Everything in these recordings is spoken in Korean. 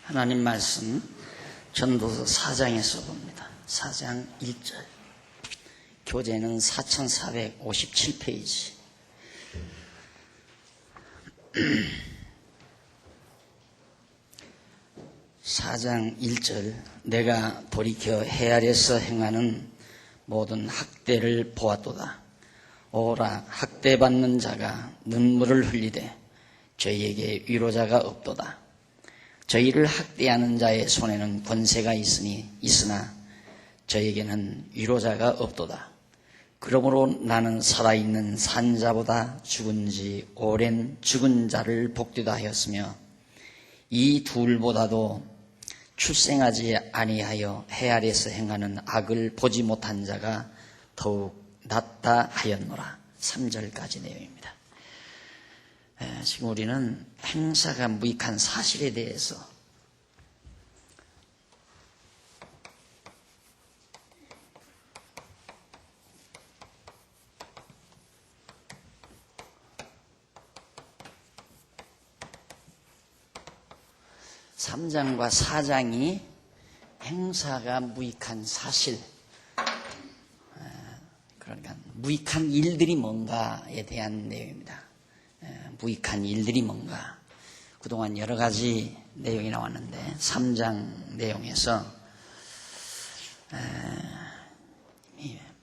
하나님 말씀 전도서 4장에서 봅니다. 4장 1절. 교재는 4457페이지. (4장 1절) 내가 돌이켜 해 아래서 행하는 모든 학대를 보았도다. 오라, 학대받는 자가 눈물을 흘리되 저희에게 위로자가 없도다. 저희를 학대하는 자의 손에는 권세가 있으나 저에게는 위로자가 없도다. 그러므로 나는 살아있는 산 자보다 죽은 지 오랜 죽은 자를 복되다 하였으며 이 둘보다도 출생하지 아니하여 해 아래서 행하는 악을 보지 못한 자가 더욱 낫다 하였노라. 3절까지 내용입니다. 지금 우리는 행사가 무익한 사실에 대해서 (3장과) (4장이) 행사가 무익한 사실, 그러니까 무익한 일들이 뭔가에 대한 내용입니다. 무익한 일들이 뭔가. 그동안 여러 가지 내용이 나왔는데 3장 내용에서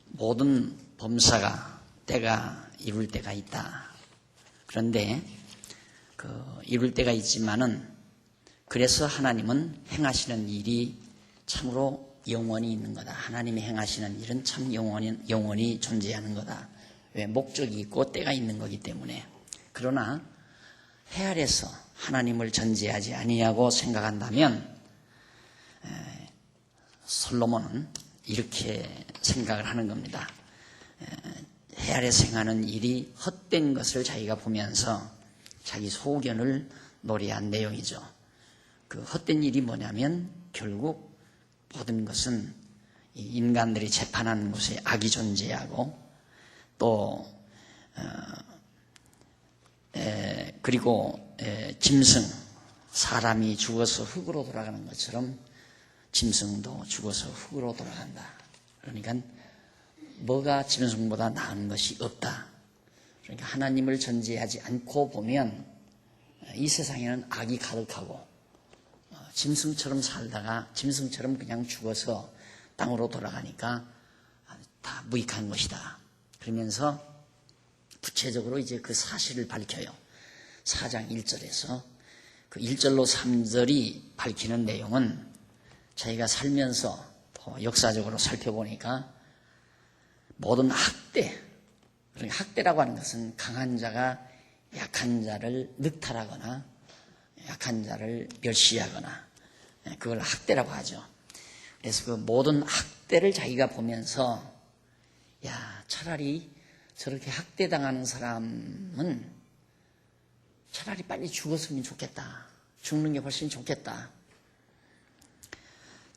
모든 범사가 때가 이룰 때가 있다. 그런데 이룰 때가 있지만은 그래서 하나님은 행하시는 일이 참으로 영원히 있는 거다. 하나님이 행하시는 일은 참 영원히 존재하는 거다. 왜? 목적이 있고 때가 있는 거기 때문에. 그러나 해 아래서 하나님을 전제하지 아니하고 생각한다면 솔로몬은 이렇게 생각을 하는 겁니다. 해 아래서 행하는 일이 헛된 것을 자기가 보면서 자기 소견을 노래한 내용이죠. 그 헛된 일이 뭐냐면 결국 모든 것은 인간들이 재판하는 곳에 악이 존재하고 또 그리고 짐승, 사람이 죽어서 흙으로 돌아가는 것처럼 짐승도 죽어서 흙으로 돌아간다. 그러니까 뭐가 짐승보다 나은 것이 없다. 그러니까 하나님을 전제하지 않고 보면 이 세상에는 악이 가득하고 짐승처럼 살다가 짐승처럼 그냥 죽어서 땅으로 돌아가니까 다 무익한 것이다. 그러면서 구체적으로 이제 그 사실을 밝혀요. 4장 1절에서 그 1절로 3절이 밝히는 내용은 자기가 살면서 또 역사적으로 살펴보니까 모든 학대, 그러니까 학대라고 하는 것은 강한 자가 약한 자를 늑탈하거나 약한 자를 멸시하거나 그걸 학대라고 하죠. 그래서 그 모든 학대를 자기가 보면서 야, 차라리 저렇게 학대당하는 사람은 차라리 빨리 죽었으면 좋겠다. 죽는 게 훨씬 좋겠다.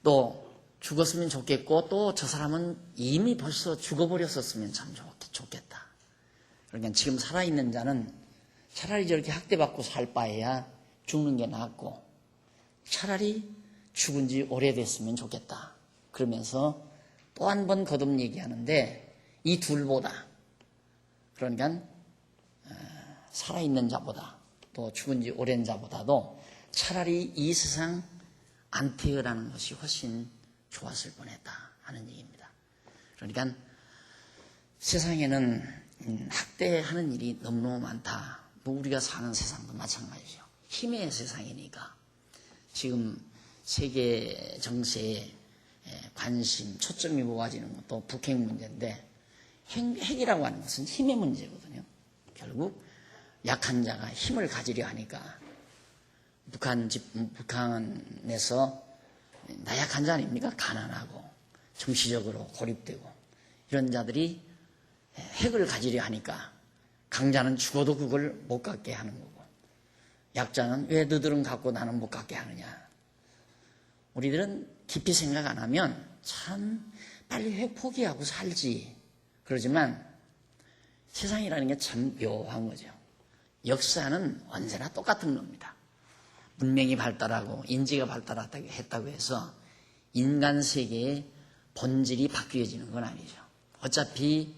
또 죽었으면 좋겠고 또 저 사람은 이미 벌써 죽어버렸었으면 참 좋겠다. 그러니까 지금 살아있는 자는 차라리 저렇게 학대받고 살 바에야 죽는 게 낫고 차라리 죽은 지 오래됐으면 좋겠다. 그러면서 또 한 번 거듭 얘기하는데 이 둘보다, 그러니까 살아있는 자보다 또 죽은 지 오랜 자보다도 차라리 이 세상 안 태어나는 것이 훨씬 좋았을 뻔했다 하는 얘기입니다. 그러니까 세상에는 학대하는 일이 너무너무 많다. 뭐 우리가 사는 세상도 마찬가지죠. 힘의 세상이니까 지금 세계 정세에 관심, 초점이 모아지는 것도 북핵 문제인데 핵이라고 하는 것은 힘의 문제거든요. 결국 약한 자가 힘을 가지려 하니까 북한에서 나약한 자 아닙니까? 가난하고 정치적으로 고립되고 이런 자들이 핵을 가지려 하니까 강자는 죽어도 그걸 못 갖게 하는 거고 약자는 왜 너들은 갖고 나는 못 갖게 하느냐. 우리들은 깊이 생각 안 하면 참 빨리 핵 포기하고 살지. 그러지만 세상이라는 게 참 묘한 거죠. 역사는 언제나 똑같은 겁니다. 문명이 발달하고 인지가 발달했다고 해서 인간 세계의 본질이 바뀌어지는 건 아니죠. 어차피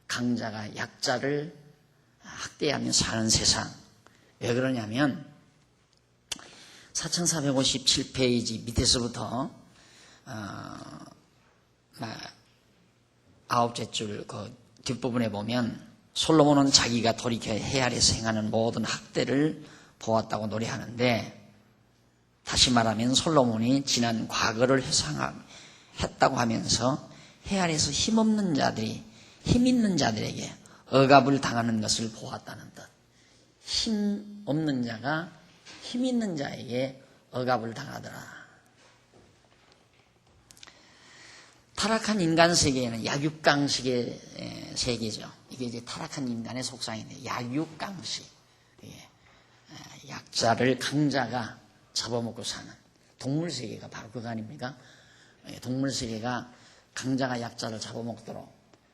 강자가 약자를 학대하며 사는 세상. 왜 그러냐면 4457페이지 밑에서부터 아홉째 줄 그 뒷부분에 보면 솔로몬은 자기가 돌이켜 해 아래에서 행하는 모든 학대를 보았다고 노래하는데, 다시 말하면 솔로몬이 지난 과거를 회상했다고 하면서 해 아래에서 힘없는 자들이 힘 있는 자들에게 억압을 당하는 것을 보았다는 뜻. 힘 없는 자가 힘 있는 자에게 억압을 당하더라. 타락한 인간 세계에는 약육강식의 세계죠. 이게 이제 타락한 인간의 속상인데, 약육강식. 약자를 강자가 잡아먹고 사는 동물 세계가 바로 그거 아닙니까? 동물 세계가 강자가 약자를 잡아먹도록,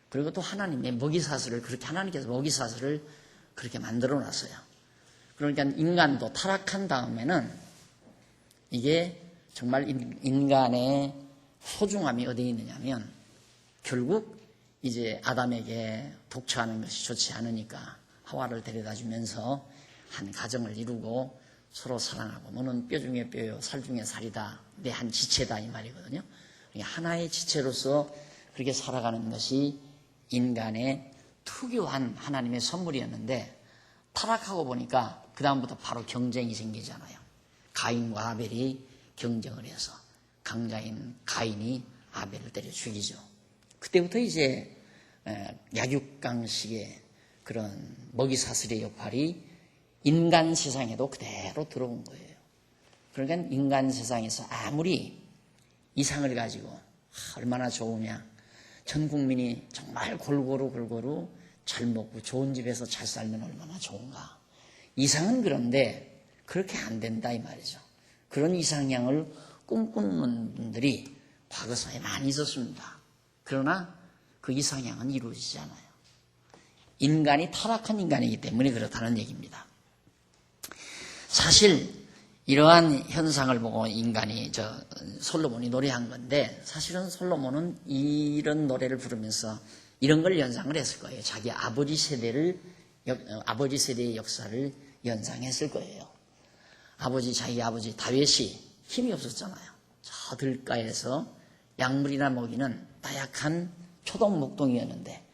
그리고 또 하나님의 먹이사슬을 그렇게, 하나님께서 먹이사슬을 그렇게 만들어 놨어요. 그러니까 인간도 타락한 다음에는 이게 정말 인간의 소중함이 어디에 있느냐면, 결국 이제 아담에게 독처하는 것이 좋지 않으니까 하와를 데려다 주면서 한 가정을 이루고 서로 사랑하고, 너는 뼈 중에 뼈요 살 중에 살이다, 내 한 지체다, 이 말이거든요. 하나의 지체로서 그렇게 살아가는 것이 인간의 특유한 하나님의 선물이었는데, 타락하고 보니까 그 다음부터 바로 경쟁이 생기잖아요. 가인과 아벨이 경쟁을 해서 강자인 가인이 아벨을 때려 죽이죠. 그때부터 이제 약육강식의 그런 먹이사슬의 역할이 인간 세상에도 그대로 들어온 거예요. 그러니까 인간 세상에서 아무리 이상을 가지고 얼마나 좋으냐, 전 국민이 정말 골고루 잘 먹고 좋은 집에서 잘 살면 얼마나 좋은가. 이상은 그런데 그렇게 안 된다, 이 말이죠. 그런 이상향을 꿈꾸는 분들이 과거사에 많이 있었습니다. 그러나 그 이상향은 이루어지지 않아요. 인간이 타락한 인간이기 때문에 그렇다는 얘기입니다. 사실 이러한 현상을 보고 인간이 솔로몬이 노래한 건데, 사실은 솔로몬은 이런 노래를 부르면서 이런 걸 연상을 했을 거예요. 자기 아버지 세대의 역사를 연상했을 거예요. 자기 아버지 다윗이 힘이 없었잖아요. 저 들가에서 약물이나 먹이는 나약한 초동 목동이었는데,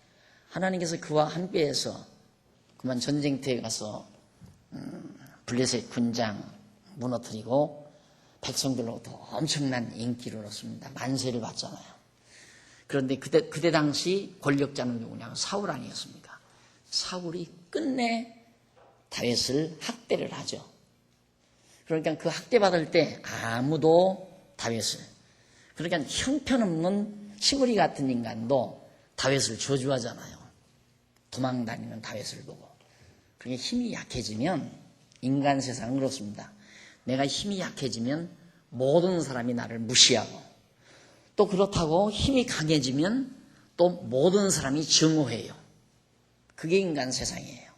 하나님께서 그와 함께해서 그만 전쟁터에 가서 블레셋 군장 무너뜨리고 백성들로부터 엄청난 인기를 얻습니다. 만세를 받잖아요. 그런데 그때 당시 권력자는 누구냐면 사울 아니었습니까? 사울이 끝내 다윗을 학대를 하죠. 그러니까 그 학대받을 때 아무도 다윗을, 그러니까 형편없는 시무리 같은 인간도 다윗을 저주하잖아요. 도망다니는 다윗을 보고. 그러니까 힘이 약해지면, 인간 세상은 그렇습니다. 내가 힘이 약해지면 모든 사람이 나를 무시하고, 또 그렇다고 힘이 강해지면 또 모든 사람이 증오해요. 그게 인간 세상이에요.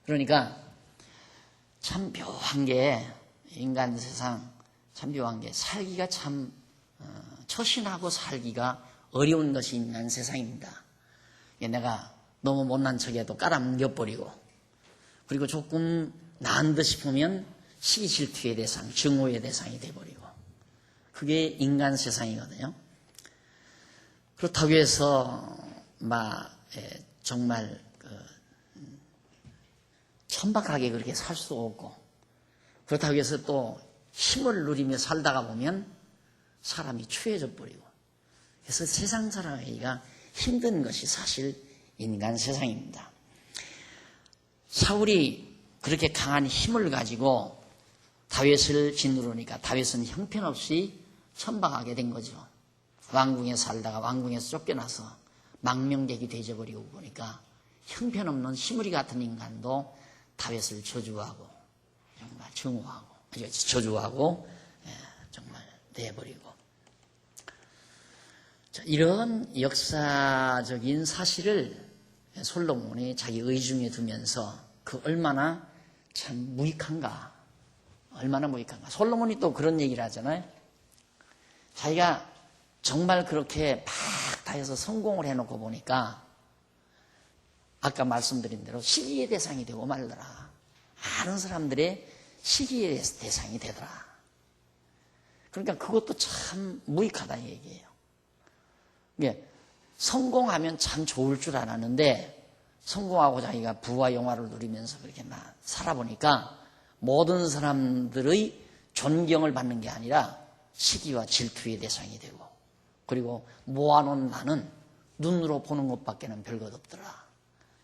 그러니까 참 묘한 게, 인간 세상 참 묘한 게, 살기가 참 처신하고 살기가 어려운 것이 인간 세상입니다. 내가 너무 못난 척해도 깔아뭉겨버리고, 그리고 조금 나은 듯 싶으면 시기 질투의 대상, 증오의 대상이 돼버리고, 그게 인간 세상이거든요. 그렇다고 해서 정말 천박하게 그렇게 살 수 없고, 그렇다고 해서 또 힘을 누리며 살다가 보면 사람이 추해져 버리고, 그래서 세상 살아가기가 힘든 것이 사실 인간 세상입니다. 사울이 그렇게 강한 힘을 가지고 다윗을 짓누르니까 다윗은 형편없이 천박하게 된 거죠. 왕궁에 살다가 왕궁에서 쫓겨나서 망명객이 되어버리고 보니까 형편없는 시무리 같은 인간도 다윗을 저주하고, 정말 증오하고, 저주하고, 정말 내버리고. 이런 역사적인 사실을 솔로몬이 자기 의중에 두면서 그 얼마나 참 무익한가, 얼마나 무익한가. 솔로몬이 또 그런 얘기를 하잖아요. 자기가 정말 그렇게 팍 다해서 성공을 해놓고 보니까 아까 말씀드린 대로 시기의 대상이 되고 말더라. 많은 사람들의 시기의 대상이 되더라. 그러니까 그것도 참 무익하다는 얘기예요. 이게 성공하면 참 좋을 줄 알았는데 성공하고 자기가 부와 영화를 누리면서 그렇게 막 살아보니까 모든 사람들의 존경을 받는 게 아니라 시기와 질투의 대상이 되고 그리고 모아놓은 나는 눈으로 보는 것밖에는 별것 없더라.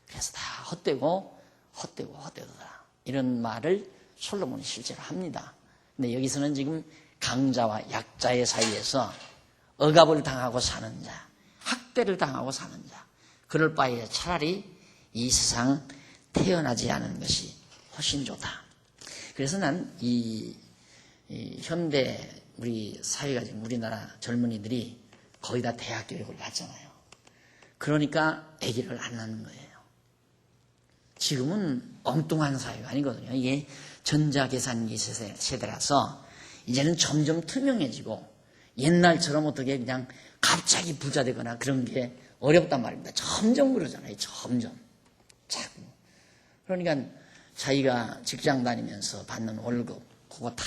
그래서 다 헛되더라. 이런 말을 솔로몬이 실제로 합니다. 근데 여기서는 지금 강자와 약자의 사이에서 억압을 당하고 사는 자, 학대를 당하고 사는 자, 그럴 바에 차라리 이 세상 태어나지 않은 것이 훨씬 좋다. 그래서 난 이 현대 우리 사회가 지금 우리나라 젊은이들이 거의 다 대학 교육을 받잖아요. 그러니까 아기를 안 낳는 거예요. 지금은 엉뚱한 사회가 아니거든요. 이게 전자계산기 세대라서 이제는 점점 투명해지고 옛날처럼 어떻게 그냥 갑자기 부자 되거나 그런 게 어렵단 말입니다. 점점 그러잖아요. 점점. 자꾸. 그러니까 자기가 직장 다니면서 받는 월급 그거 다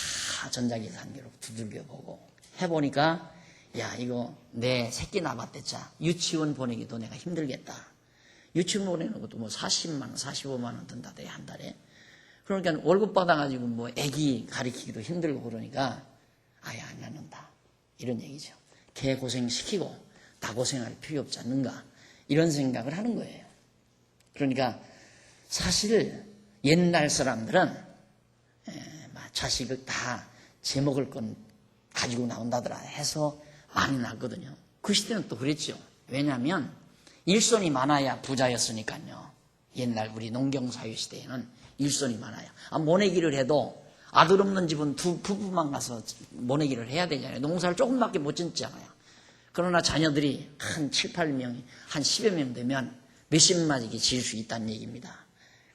전자계산기로 두들겨보고 해보니까 야 이거 내 새끼 낳았댔자 유치원 보내기도 내가 힘들겠다. 유치원 보내는 것도 뭐 40만 원, 45만 원 든다대 한 달에. 그러니까 월급 받아가지고 뭐 애기 가리키기도 힘들고 그러니까 아예 안 낳는다. 이런 얘기죠. 걔 고생시키고 나 고생할 필요 없지 않는가. 이런 생각을 하는 거예요. 그러니까 사실 옛날 사람들은 자식을 다 제먹을 건 가지고 나온다더라 해서 많이 낳거든요. 그 시대는 또 그랬죠. 왜냐하면 일손이 많아야 부자였으니까요. 옛날 우리 농경사회 시대에는 일손이 많아요. 모내기를 해도 아들 없는 집은 두 부부만 가서 모내기를 해야 되잖아요. 농사를 조금밖에 못 짓잖아요. 그러나 자녀들이 한 7, 8명이 한 10여 명 되면 몇십 마디씩 지을 수 있다는 얘기입니다.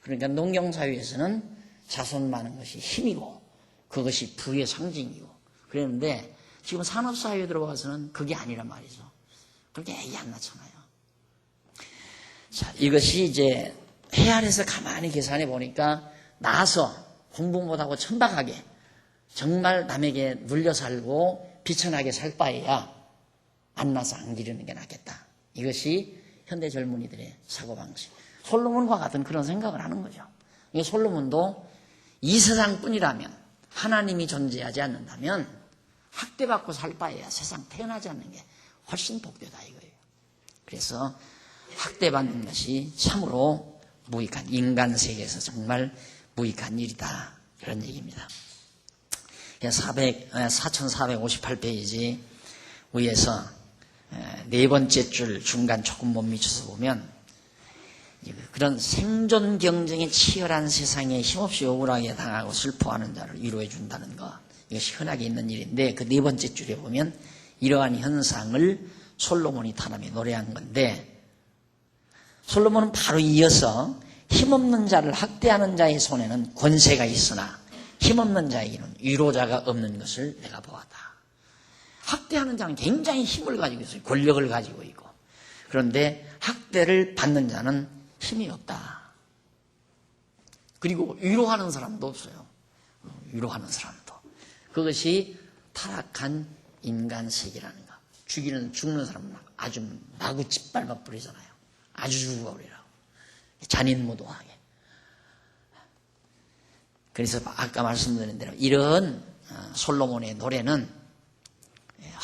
그러니까 농경사회에서는 자손 많은 것이 힘이고 그것이 부의 상징이고 그랬는데 지금 산업사회에 들어가서는 그게 아니란 말이죠. 그렇게 애기 안 낳잖아요. 자, 이것이 이제 해안에서 가만히 계산해 보니까 나서 공부 못하고 천박하게 정말 남에게 눌려 살고 비천하게 살 바에야 안 나서 안 기르는 게 낫겠다. 이것이 현대 젊은이들의 사고방식. 솔로몬과 같은 그런 생각을 하는 거죠. 솔로몬도 이 세상뿐이라면 하나님이 존재하지 않는다면 학대받고 살 바에야 세상 태어나지 않는 게 훨씬 복되다 이거예요. 그래서 학대받는 것이 참으로 무익한 인간 세계에서 정말 무익한 일이다. 그런 얘기입니다. 4458페이지 위에서 네 번째 줄 중간 조금 못 미쳐서 보면 그런 생존 경쟁이 치열한 세상에 힘없이 억울하게 당하고 슬퍼하는 자를 위로해 준다는 것. 이것이 흔하게 있는 일인데 그 네 번째 줄에 보면 이러한 현상을 솔로몬이 탄하며 노래한 건데 솔로몬은 바로 이어서 힘없는 자를 학대하는 자의 손에는 권세가 있으나 힘없는 자에게는 위로자가 없는 것을 내가 보았다. 학대하는 자는 굉장히 힘을 가지고 있어요. 권력을 가지고 있고. 그런데 학대를 받는 자는 힘이 없다. 그리고 위로하는 사람도 없어요. 위로하는 사람도. 그것이 타락한 인간 세계라는 거. 죽는 사람은 아주 마구 짓밟아 버리잖아요. 아주 죽어버리라고. 잔인무도하게. 그래서 아까 말씀드린 대로 이런 솔로몬의 노래는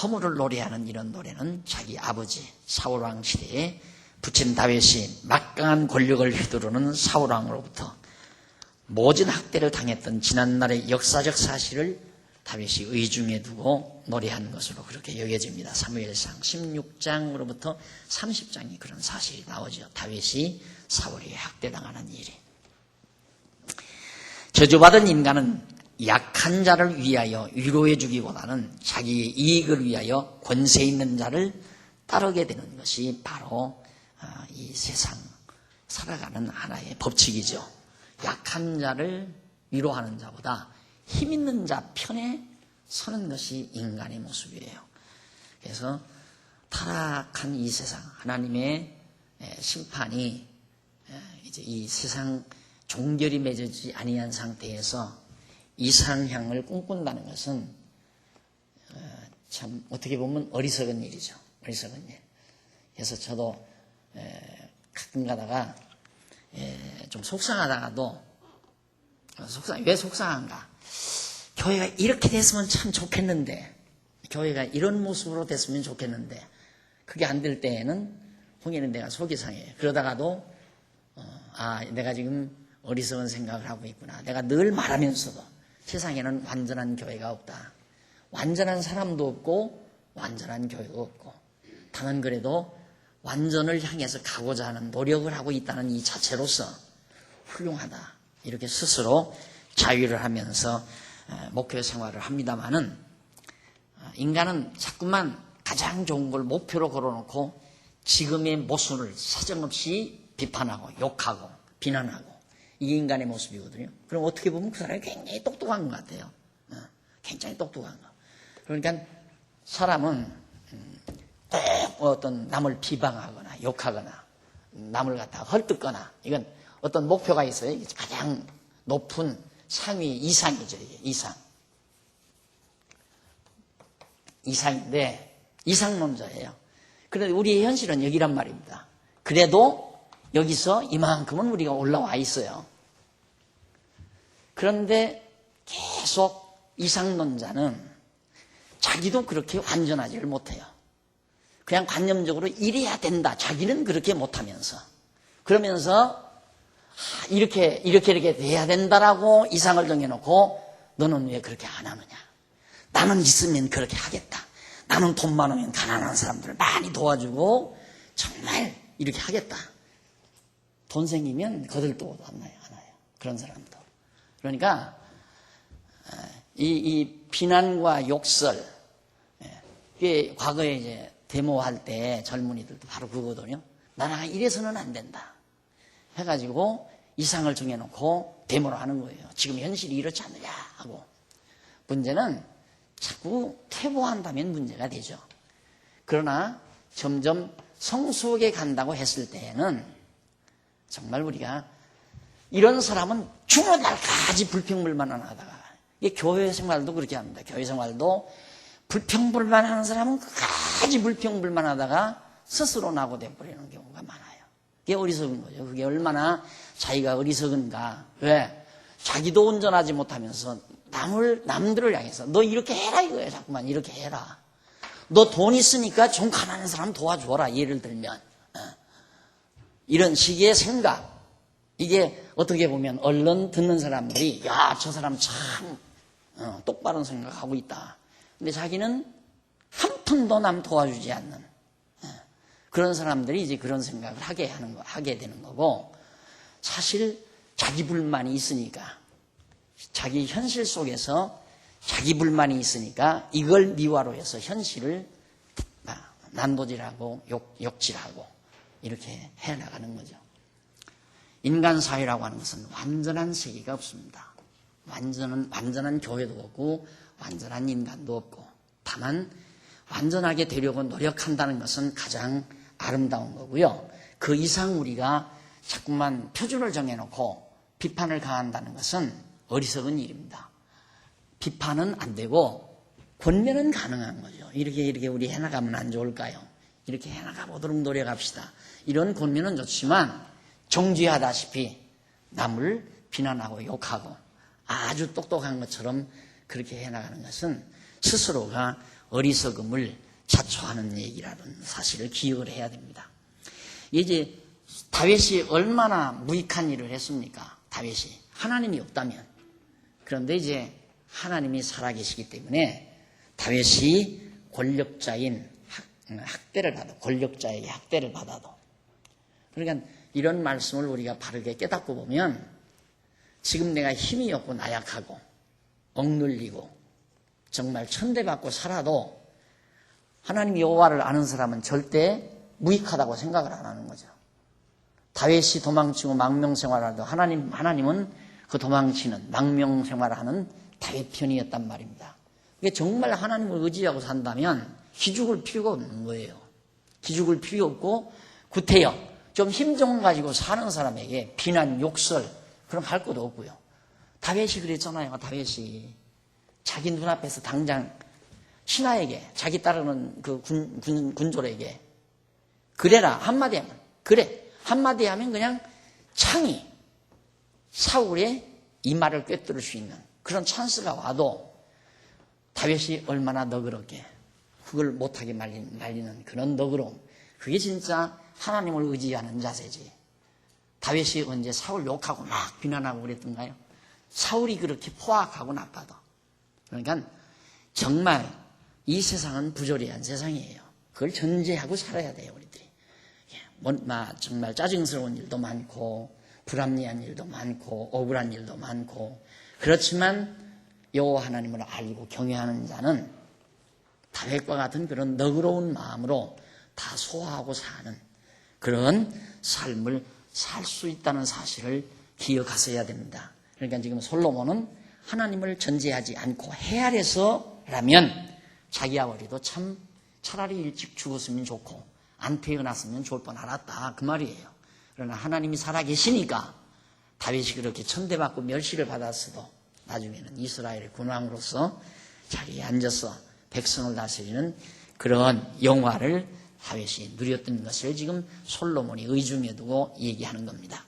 허물을 노래하는 이런 노래는 자기 아버지 사울왕 시대에 부친 다윗이 막강한 권력을 휘두르는 사울왕으로부터 모진 학대를 당했던 지난날의 역사적 사실을 다윗이 의중에 두고 노래한 것으로 그렇게 여겨집니다. 사무엘상 16장으로부터 30장이 그런 사실이 나오죠. 다윗이 사울에게 학대당하는 일이. 저주받은 인간은 약한 자를 위하여 위로해 주기보다는 자기의 이익을 위하여 권세 있는 자를 따르게 되는 것이 바로 이 세상 살아가는 하나의 법칙이죠. 약한 자를 위로하는 자보다 힘 있는 자 편에 서는 것이 인간의 모습이에요. 그래서 타락한 이 세상, 하나님의 심판이 이제 이 세상 종결이 맺어지지 아니한 상태에서 이상향을 꿈꾼다는 것은 참 어떻게 보면 어리석은 일이죠. 어리석은 일. 그래서 저도 가끔 가다가 좀 속상하다가도 왜 속상한가? 교회가 이렇게 됐으면 참 좋겠는데, 교회가 이런 모습으로 됐으면 좋겠는데, 그게 안 될 때에는 홍해는 내가 속이 상해요. 그러다가도 내가 지금 어리석은 생각을 하고 있구나. 내가 늘 말하면서도 세상에는 완전한 교회가 없다. 완전한 사람도 없고 완전한 교회도 없고, 다만 그래도 완전을 향해서 가고자 하는 노력을 하고 있다는 이 자체로서 훌륭하다. 이렇게 스스로 자유를 하면서 목표 생활을 합니다마는, 인간은 자꾸만 가장 좋은 걸 목표로 걸어놓고 지금의 모순을 사정없이 비판하고 욕하고 비난하고, 이게 인간의 모습이거든요. 그럼 어떻게 보면 그 사람이 굉장히 똑똑한 것 같아요. 굉장히 똑똑한 거. 그러니까 사람은 꼭 어떤 남을 비방하거나 욕하거나 남을 갖다가 헐뜯거나, 이건 어떤 목표가 있어요. 가장 높은 상위 이상이죠. 이게 이상인데 이상론자예요. 그런데 우리의 현실은 여기란 말입니다. 그래도 여기서 이만큼은 우리가 올라와 있어요. 그런데 계속 이상론자는 자기도 그렇게 완전하지를 못해요. 그냥 관념적으로 이래야 된다. 자기는 그렇게 못하면서. 그러면서 이렇게 돼야 된다라고 이상을 정해놓고, 너는 왜 그렇게 안 하느냐? 나는 있으면 그렇게 하겠다. 나는 돈 많으면 가난한 사람들을 많이 도와주고 정말 이렇게 하겠다. 돈 생기면 거들떠도 안 나요. 그런 사람도. 그러니까 이 비난과 욕설, 이게 과거에 이제 데모할 때 젊은이들도 바로 그거거든요. 나라가 이래서는 안 된다 해가지고 이상을 정해놓고 데모를 하는 거예요. 지금 현실이 이렇지 않느냐 하고. 문제는 자꾸 퇴보한다면 문제가 되죠. 그러나 점점 성숙에 간다고 했을 때에는 정말 우리가 이런 사람은 죽는 날까지 불평불만하다가, 이게 교회 생활도 그렇게 합니다. 교회 생활도 불평불만하는 사람은 끝까지 불평불만하다가 스스로 낙오돼 버리는 경우가 많아요. 그게 어리석은 거죠. 그게 얼마나 자기가 어리석은가. 왜? 자기도 운전하지 못하면서 남들을 향해서 너 이렇게 해라 이거예요. 자꾸만 이렇게 해라. 너 돈 있으니까 좀 가난한 사람 도와줘라. 예를 들면 이런 식의 생각, 이게 어떻게 보면 얼른 듣는 사람들이 야, 저 사람 참 똑바른 생각하고 있다. 근데 자기는 한 푼도 남 도와주지 않는 그런 사람들이 이제 그런 생각을 하게 되는 거고, 사실 자기 불만이 있으니까, 자기 현실 속에서 자기 불만이 있으니까 이걸 미화로 해서 현실을 난도질하고 욕질하고 이렇게 해나가는 거죠. 인간 사회라고 하는 것은 완전한 세계가 없습니다. 완전한 교회도 없고 완전한 인간도 없고, 다만 완전하게 되려고 노력한다는 것은 가장 아름다운 거고요. 그 이상 우리가 자꾸만 표준을 정해놓고 비판을 가한다는 것은 어리석은 일입니다. 비판은 안 되고 권면은 가능한 거죠. 이렇게 우리 해나가면 안 좋을까요? 이렇게 해나가 보도록 노력합시다. 이런 권면은 좋지만 정죄하다시피 남을 비난하고 욕하고 아주 똑똑한 것처럼 그렇게 해나가는 것은 스스로가 어리석음을 자초하는 얘기라는 사실을 기억을 해야 됩니다. 이제 다윗이 얼마나 무익한 일을 했습니까? 다윗이 하나님이 없다면. 그런데 이제 하나님이 살아계시기 때문에 다윗이 권력자인 학대를 받아, 권력자에게 학대를 받아도. 그러니까 이런 말씀을 우리가 바르게 깨닫고 보면, 지금 내가 힘이 없고 나약하고 억눌리고 정말 천대받고 살아도 하나님 여호와를 아는 사람은 절대 무익하다고 생각을 안 하는 거죠. 다윗이 도망치고 망명생활을 하도 하나님은 그 도망치는 망명생활을 하는 다윗 편이었단 말입니다. 이게 정말 하나님을 의지하고 산다면 기죽을 필요가 없는 거예요. 기죽을 필요 없고 구태여 좀 힘 좀 가지고 사는 사람에게 비난, 욕설 그런 거 할 것도 없고요. 다윗이 그랬잖아요. 다윗이 자기 눈앞에서 당장 신하에게 자기 따르는 그 군졸에게 그래라 한마디 하면 그래 한마디 하면 그냥 창이 사울의 이마를 꿰뚫을 수 있는 그런 찬스가 와도 다윗이 얼마나 너그럽게 그걸 못하게 말리는 그런 너그러움, 그게 진짜 하나님을 의지하는 자세지. 다윗이 언제 사울 욕하고 막 비난하고 그랬던가요? 사울이 그렇게 포악하고 나빠도. 그러니까 정말 이 세상은 부조리한 세상이에요. 그걸 전제하고 살아야 돼요, 우리들이. 정말 짜증스러운 일도 많고 불합리한 일도 많고 억울한 일도 많고, 그렇지만 여호와 하나님을 알고 경외하는 자는 다윗과 같은 그런 너그러운 마음으로 다 소화하고 사는 그런 삶을 살 수 있다는 사실을 기억하셔야 됩니다. 그러니까 지금 솔로몬은 하나님을 전제하지 않고 해 아래서라면 자기 아버지도 참 차라리 일찍 죽었으면 좋고 안 태어났으면 좋을 뻔 알았다 그 말이에요. 그러나 하나님이 살아계시니까 다윗이 그렇게 천대받고 멸시를 받았어도 나중에는 이스라엘의 군왕으로서 자리에 앉아서 백성을 다스리는 그런 영화를 다윗이 누렸던 것을 지금 솔로몬이 의중에 두고 얘기하는 겁니다.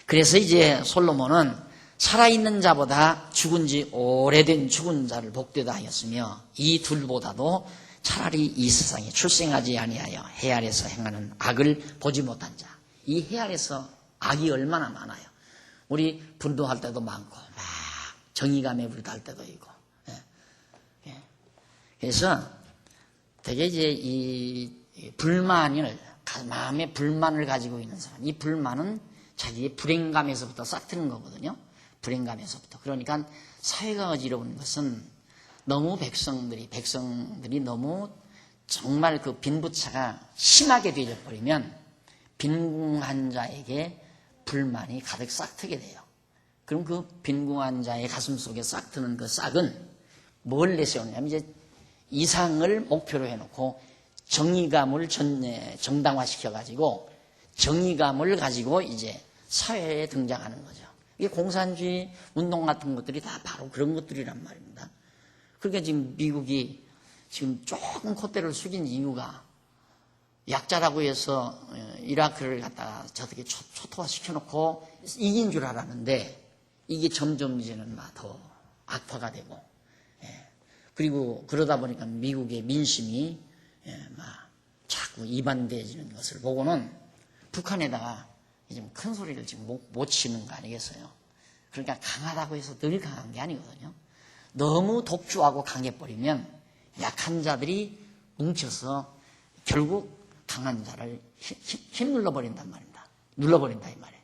그래서 이제 솔로몬은 살아있는 자보다 죽은 지 오래된 죽은 자를 복되다 하였으며 이 둘보다도 차라리 이 세상에 출생하지 아니하여 해 아래서 행하는 악을 보지 못한 자. 이 해 아래서 악이 얼마나 많아요. 우리 불도할 때도 많고 막 정의감에 불도할 때도 있고. 그래서 되게 이제 이 마음에 불만을 가지고 있는 사람, 이 불만은 자기의 불행감에서부터 싹 트는 거거든요. 불행감에서부터. 그러니까 사회가 어지러운 것은 너무 백성들이 너무 정말 그 빈부차가 심하게 되어버리면 빈궁한 자에게 불만이 가득 싹 트게 돼요. 그럼 그 빈궁한 자의 가슴 속에 싹 트는 그 싹은 뭘 내세우냐면 이제 이상을 목표로 해놓고 정의감을 정당화시켜가지고 정의감을 가지고 이제 사회에 등장하는 거죠. 이게 공산주의 운동 같은 것들이 다 바로 그런 것들이란 말입니다. 그러니까 지금 미국이 지금 조금 콧대를 숙인 이유가 약자라고 해서 이라크를 갖다가 저렇게 초토화 시켜놓고 이긴 줄 알았는데 이게 점점 이제는 막 더 악화가 되고, 그리고 그러다 보니까 미국의 민심이 막 자꾸 이반되어지는 것을 보고는 북한에다가 좀 큰 소리를 지금 못 치는 거 아니겠어요? 그러니까 강하다고 해서 늘 강한 게 아니거든요. 너무 독주하고 강해버리면 약한 자들이 뭉쳐서 결국 강한 자를 힘 눌러버린단 말입니다. 눌러버린다 이 말이에요.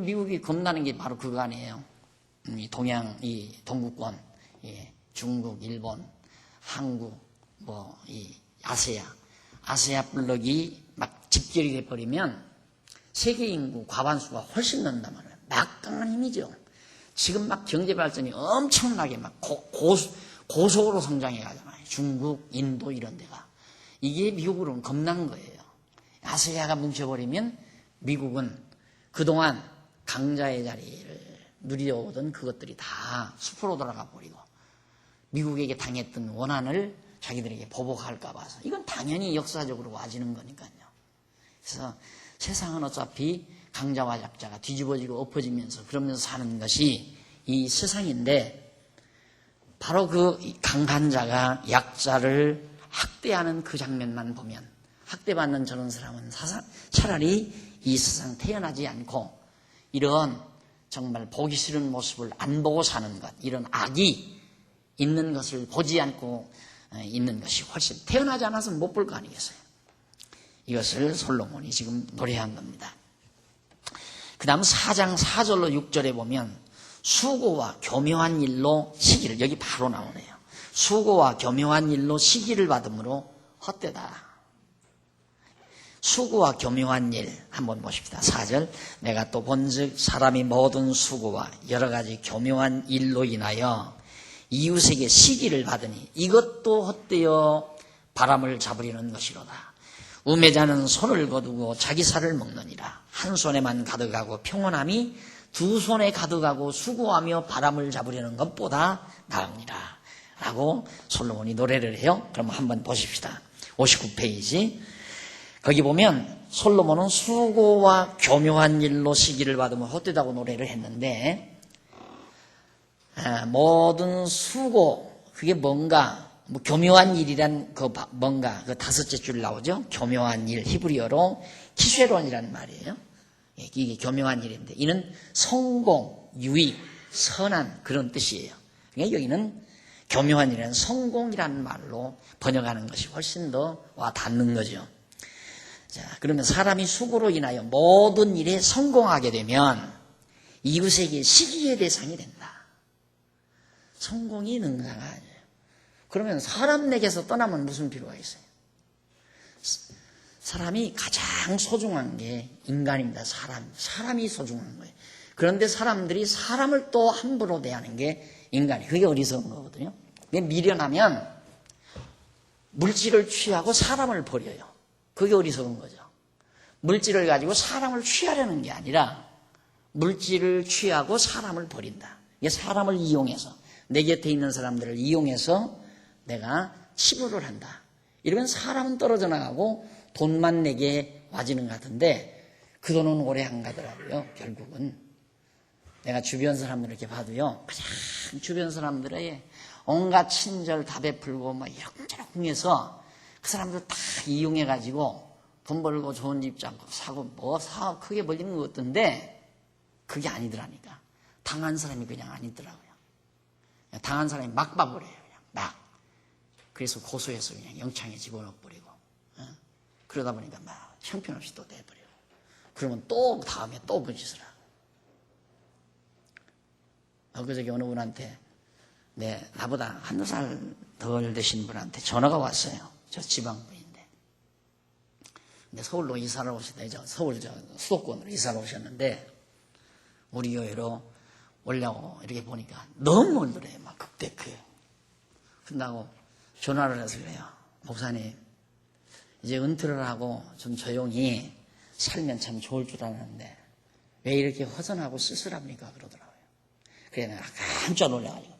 미국이 겁나는 게 바로 그거 아니에요. 이 동구권, 중국, 일본, 한국, 이 아세아 블록이 막 집결이 돼버리면 세계 인구 과반수가 훨씬 는단 말이에요. 막강한 힘이죠. 지금 막 경제 발전이 엄청나게 막 고속으로 성장해 가잖아요. 중국, 인도 이런 데가. 이게 미국으로는 겁난 거예요. 아세아가 뭉쳐버리면 미국은 그동안 강자의 자리를 누려오던 그것들이 다 숲으로 돌아가 버리고 미국에게 당했던 원한을 자기들에게 보복할까 봐서 이건 당연히 역사적으로 와지는 거니까요. 그래서 세상은 어차피 강자와 약자가 뒤집어지고 엎어지면서 그러면서 사는 것이 이 세상인데 바로 그 강한 자가 약자를 학대하는 그 장면만 보면 학대받는 저런 사람은 차라리 이 세상 태어나지 않고 이런 정말 보기 싫은 모습을 안 보고 사는 것, 이런 악이 있는 것을 보지 않고 있는 것이 훨씬 태어나지 않아서 못 볼 거 아니겠어요. 이것을 솔로몬이 지금 노래한 겁니다. 그 다음 4장 4절로 6절에 보면 수고와 교묘한 일로 시기를, 여기 바로 나오네요. 수고와 교묘한 일로 시기를 받음으로 헛되다. 수고와 교묘한 일 한번 보십시다. 4절 내가 또 본즉 사람이 모든 수고와 여러 가지 교묘한 일로 인하여 이웃에게 시기를 받으니 이것도 헛되어 바람을 잡으려는 것이로다. 우매자는 손을 거두고 자기 살을 먹느니라. 한 손에만 가득하고 평온함이 두 손에 가득하고 수고하며 바람을 잡으려는 것보다 나으니라. 라고 솔로몬이 노래를 해요. 그럼 한번 보십시다. 59페이지. 거기 보면 솔로몬은 수고와 교묘한 일로 시기를 받으면 헛되다고 노래를 했는데, 모든 수고, 그게 뭔가, 교묘한 일이란 뭔가, 다섯째 줄 나오죠? 교묘한 일, 히브리어로 키쉐론이라는 말이에요. 이게 교묘한 일인데, 이는 성공, 유익, 선한 그런 뜻이에요. 그러니까 여기는 교묘한 일은 성공이라는 말로 번역하는 것이 훨씬 더 와 닿는 거죠. 자, 그러면 사람이 수고로 인하여 모든 일에 성공하게 되면 이웃에게 시기의 대상이 된다. 성공이 능상하죠. 그러면 사람 내게서 떠나면 무슨 필요가 있어요? 사람이 가장 소중한 게 인간입니다. 사람이 소중한 거예요. 그런데 사람들이 사람을 또 함부로 대하는 게 인간이. 그게 어리석은 거거든요. 미련하면 물질을 취하고 사람을 버려요. 그게 어리석은 거죠. 물질을 가지고 사람을 취하려는 게 아니라 물질을 취하고 사람을 버린다. 이게 사람을 이용해서 내 곁에 있는 사람들을 이용해서 내가 치부를 한다. 이러면 사람은 떨어져 나가고 돈만 내게 와지는 것 같은데 그 돈은 오래 안 가더라고요. 결국은 내가 주변 사람들 이렇게 봐도요. 그냥 주변 사람들의 온갖 친절 다 베풀고 막 이런저런 해서 그 사람들 다 이용해가지고 돈 벌고 좋은 집 잡고 사고 뭐 사업 크게 벌리는 것 같던데 그게 아니더라니까. 당한 사람이 그냥 아니더라고요. 당한 사람이 막 봐버려요. 그냥 막. 그래서 고소해서 그냥 영창에 집어넣어버리고 그러다 보니까 막 형편없이 또 내버리고 그러면 또 다음에 또 그 짓을 하고 그저께 어느 분한테 나보다 한두 살 덜 되신 분한테 전화가 왔어요. 저 지방분인데. 근데 서울로 이사를 오셨다. 서울 수도권으로 이사를 오셨는데 우리 교회로 오려고 이렇게 보니까 너무 멀더래요. 막 극대크요. 끝나고 전화를 해서 그래요. 목사님, 이제 은퇴를 하고 좀 조용히 살면 참 좋을 줄 알았는데 왜 이렇게 허전하고 쓸쓸합니까? 그러더라고요. 그래 내가 깜짝 놀라가지고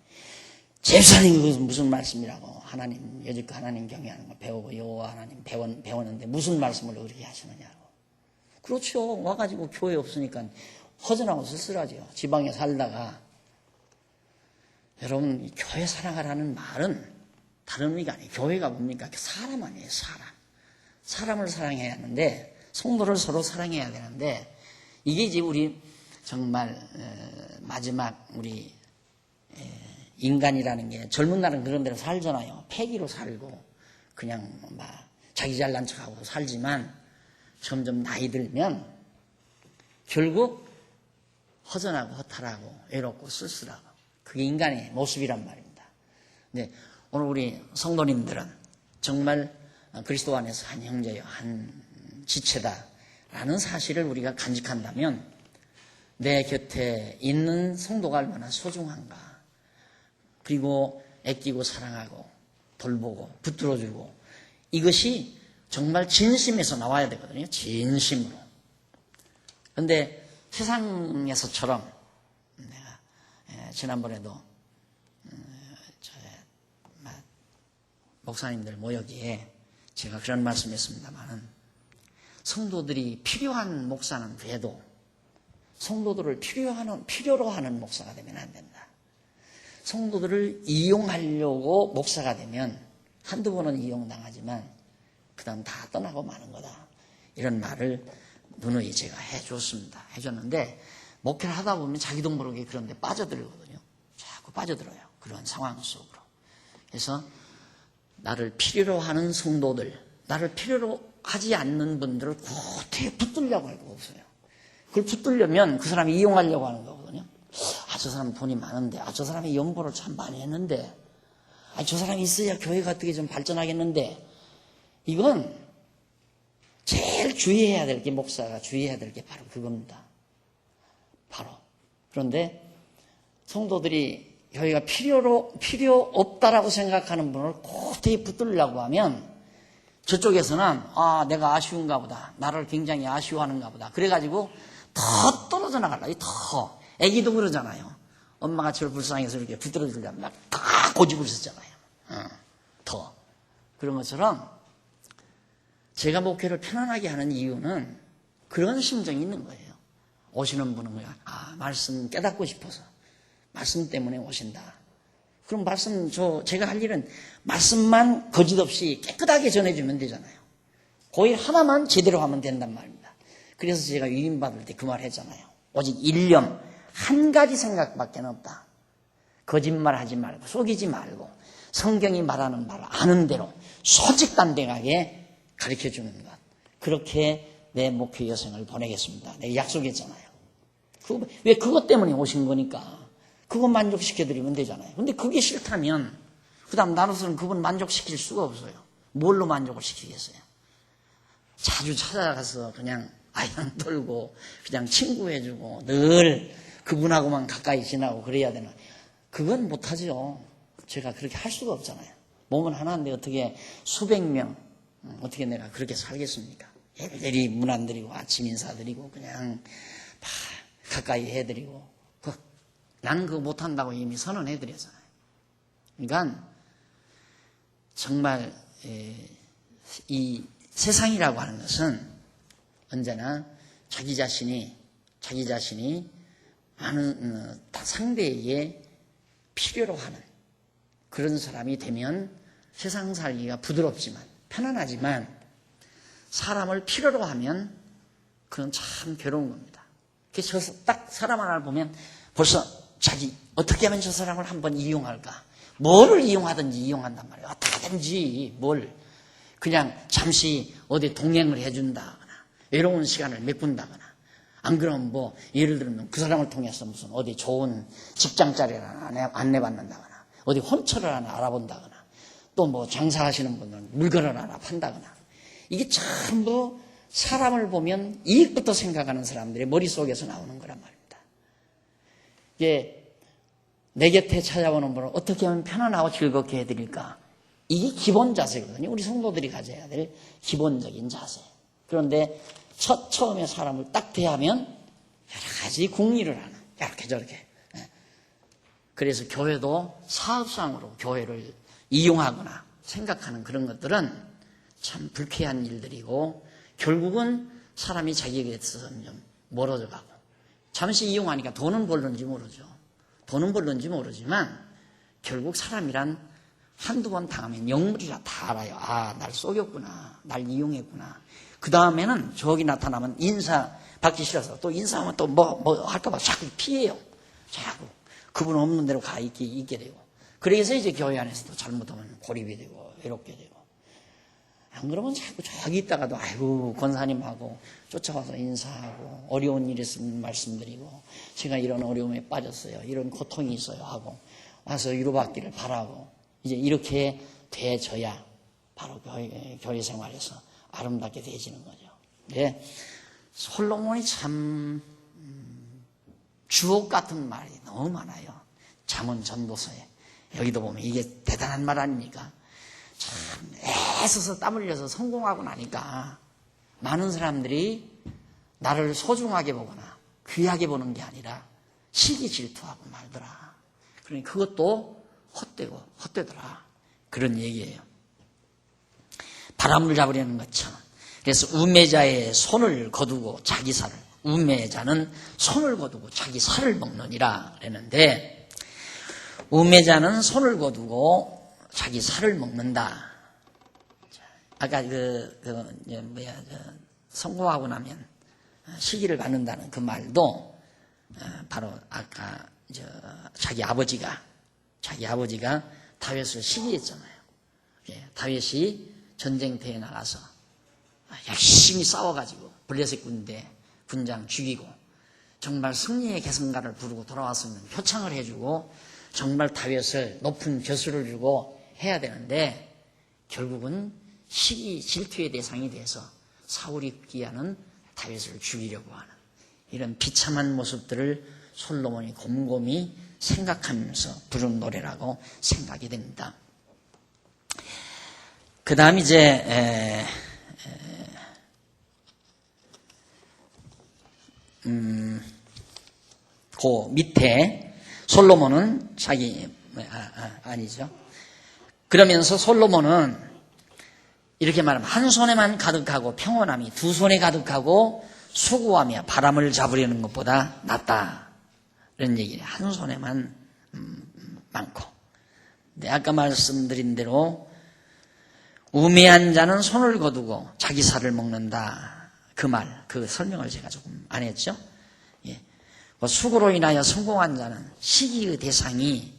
집사님 그것은 무슨 말씀이라고 하나님 여지껏 하나님 경외하는 거 배우고 여호와 하나님 배웠는데 무슨 말씀을 그렇게 하시느냐고. 그렇죠. 와가지고 교회 없으니까 허전하고 쓸쓸하죠. 지방에 살다가. 여러분 교회 사랑하라는 말은 다른 의미가 아니에요. 교회가 뭡니까? 사람 아니에요. 사람을 사랑해야 하는데 성도를 서로 사랑해야 되는데 이게 이제 우리 정말 마지막 우리 인간이라는 게 젊은 날은 그런 데로 살잖아요. 패기로 살고 그냥 막 자기 잘난 척하고 살지만 점점 나이 들면 결국 허전하고 허탈하고 외롭고 쓸쓸하고 그게 인간의 모습이란 말입니다. 근데 오늘 우리 성도님들은 정말 그리스도 안에서 한 형제요, 한 지체다라는 사실을 우리가 간직한다면 내 곁에 있는 성도가 얼마나 소중한가. 그리고 아끼고 사랑하고 돌보고 붙들어주고 이것이 정말 진심에서 나와야 되거든요. 진심으로. 그런데 세상에서처럼 내가 지난번에도 목사님들 모여기에 제가 그런 말씀했습니다만은 성도들이 필요한 목사는 돼도 성도들을 필요로 하는 목사가 되면 안 된다. 성도들을 이용하려고 목사가 되면 한두 번은 이용당하지만 그 다음 다 떠나고 마는 거다. 이런 말을 누누이 제가 해줬는데 목회를 하다 보면 자기도 모르게 그런 데 빠져들거든요. 자꾸 빠져들어요. 그런 상황 속으로. 그래서 나를 필요로 하는 성도들, 나를 필요로 하지 않는 분들을 곧게 붙들려고 할 거 없어요. 그걸 붙들려면 그 사람이 이용하려고 하는 거거든요. 저 사람 돈이 많은데, 저 사람이 연보를 참 많이 했는데, 저 사람이 있어야 교회가 어떻게 좀 발전하겠는데, 이건 제일 주의해야 될 게, 목사가 주의해야 될 게 바로 그겁니다. 바로. 그런데 성도들이 교회가 필요 없다라고 생각하는 분을 고대히 붙들려고 하면 저쪽에서는 내가 아쉬운가 보다. 나를 굉장히 아쉬워하는가 보다. 그래가지고 더 떨어져 나가려고. 더. 애기도 그러잖아요. 엄마가 저를 불쌍해서 이렇게 붙들어 주려면 막 다 고집을 쓰잖아요. 더. 그런 것처럼 제가 목회를 편안하게 하는 이유는 그런 심정이 있는 거예요. 오시는 분은 말씀 깨닫고 싶어서 말씀 때문에 오신다. 그럼 말씀 제가 할 일은 말씀만 거짓 없이 깨끗하게 전해주면 되잖아요. 그 일 하나만 제대로 하면 된단 말입니다. 그래서 제가 위임 받을 때 그 말 했잖아요. 오직 일념 한 가지 생각밖에 없다. 거짓말하지 말고 속이지 말고 성경이 말하는 말 아는 대로 솔직담대하게 가르쳐주는 것. 그렇게 내 목회 여생을 보내겠습니다. 내가 약속했잖아요. 왜 그것 때문에 오신 거니까 그거 만족시켜드리면 되잖아요. 근데 그게 싫다면 그 다음 나로서는 그분 만족시킬 수가 없어요. 뭘로 만족을 시키겠어요? 자주 찾아가서 그냥 아이랑 돌고 그냥 친구해주고 늘 그분하고만 가까이 지나고 그래야 되나? 그건 못하죠. 제가 그렇게 할 수가 없잖아요. 몸은 하나인데 어떻게 수백 명 어떻게 내가 그렇게 살겠습니까? 예배드리 문 안 드리고 아침 인사드리고 그냥 가까이 해드리고 나는 그거 못한다고 이미 선언해드렸잖아요. 그러니까 정말 이 세상이라고 하는 것은 언제나 자기 자신이 많은 상대에게 필요로 하는 그런 사람이 되면 세상 살기가 부드럽지만 편안하지만 사람을 필요로 하면 그건 참 괴로운 겁니다. 그래서 딱 사람 하나를 보면 벌써 어떻게 하면 저 사람을 한번 이용할까? 뭐를 이용하든지 이용한단 말이에요. 다든지 그냥 잠시 어디 동행을 해준다거나 외로운 시간을 메꾼다거나 안 그러면 예를 들면 그 사람을 통해서 무슨 어디 좋은 직장 자리를 안내받는다거나 어디 혼처를 하나 알아본다거나 또 장사하시는 분들은 물건을 하나 판다거나 이게 전부 사람을 보면 이익부터 생각하는 사람들의 머릿속에서 나오는 거란 말입니다. 이게 내 곁에 찾아오는 분을 어떻게 하면 편안하고 즐겁게 해드릴까? 이게 기본 자세거든요. 우리 성도들이 가져야 될 기본적인 자세. 그런데 처음에 사람을 딱 대하면 여러 가지 궁리를 하는 이렇게 저렇게. 그래서 교회도 사업상으로 교회를 이용하거나 생각하는 그런 것들은 참 불쾌한 일들이고 결국은 사람이 자기에게서 좀 멀어져 가고 잠시 이용하니까 돈은 벌는지 모르죠. 돈은 벌는지 모르지만 결국 사람이란 한두 번 당하면 영물이라 다 알아요. 날 속였구나. 날 이용했구나. 그 다음에는 저기 나타나면 인사 받기 싫어서 또 인사하면 또 할까봐 자꾸 피해요. 자꾸. 그분 없는 대로 가 있게 되고. 그래서 이제 교회 안에서도 잘못하면 고립이 되고 외롭게 되고. 안 그러면 자꾸 저기 있다가도 아이고 권사님하고 쫓아와서 인사하고 어려운 일 있으면 말씀드리고 제가 이런 어려움에 빠졌어요. 이런 고통이 있어요 하고 와서 위로받기를 바라고 이제 이렇게 돼져야 바로 교회 생활에서 아름답게 되어지는 거죠. 네. 솔로몬이 참 주옥 같은 말이 너무 많아요. 잠언 전도서에. 여기도 보면 이게 대단한 말 아닙니까? 참 애써서 땀 흘려서 성공하고 나니까 많은 사람들이 나를 소중하게 보거나 귀하게 보는 게 아니라 시기 질투하고 말더라. 그러니 그것도 헛되더라. 그런 얘기예요. 바람을 잡으려는 것처럼. 그래서 우매자의 손을 거두고 자기 살을, 우매자는 손을 거두고 자기 살을 먹느니라 그랬는데 우매자는 손을 거두고 자기 살을 먹는다. 아까 성공하고 나면 시기를 받는다는 그 말도 바로 아까 자기 아버지가 다윗을 시기했잖아요. 다윗이 전쟁터에 나가서 열심히 싸워가지고 블레셋 군장 죽이고 정말 승리의 계승가를 부르고 돌아왔으면 표창을 해주고 정말 다윗을 높은 벼슬을 주고 해야 되는데 결국은 시기 질투의 대상이 돼서 사울이 기하는 다윗을 죽이려고 하는 이런 비참한 모습들을 솔로몬이 곰곰이 생각하면서 부른 노래라고 생각이 됩니다. 그 다음 이제 그 밑에 솔로몬은 자기 아니죠. 그러면서 솔로몬은 이렇게 말하면 한 손에만 가득하고 평온함이 두 손에 가득하고 수고하며 바람을 잡으려는 것보다 낫다. 이런 얘기예요. 한 손에만 많고. 근데 아까 말씀드린 대로 우매한 자는 손을 거두고 자기 살을 먹는다. 그 말, 그 설명을 제가 조금 안 했죠. 예. 수고로 인하여 성공한 자는 시기의 대상이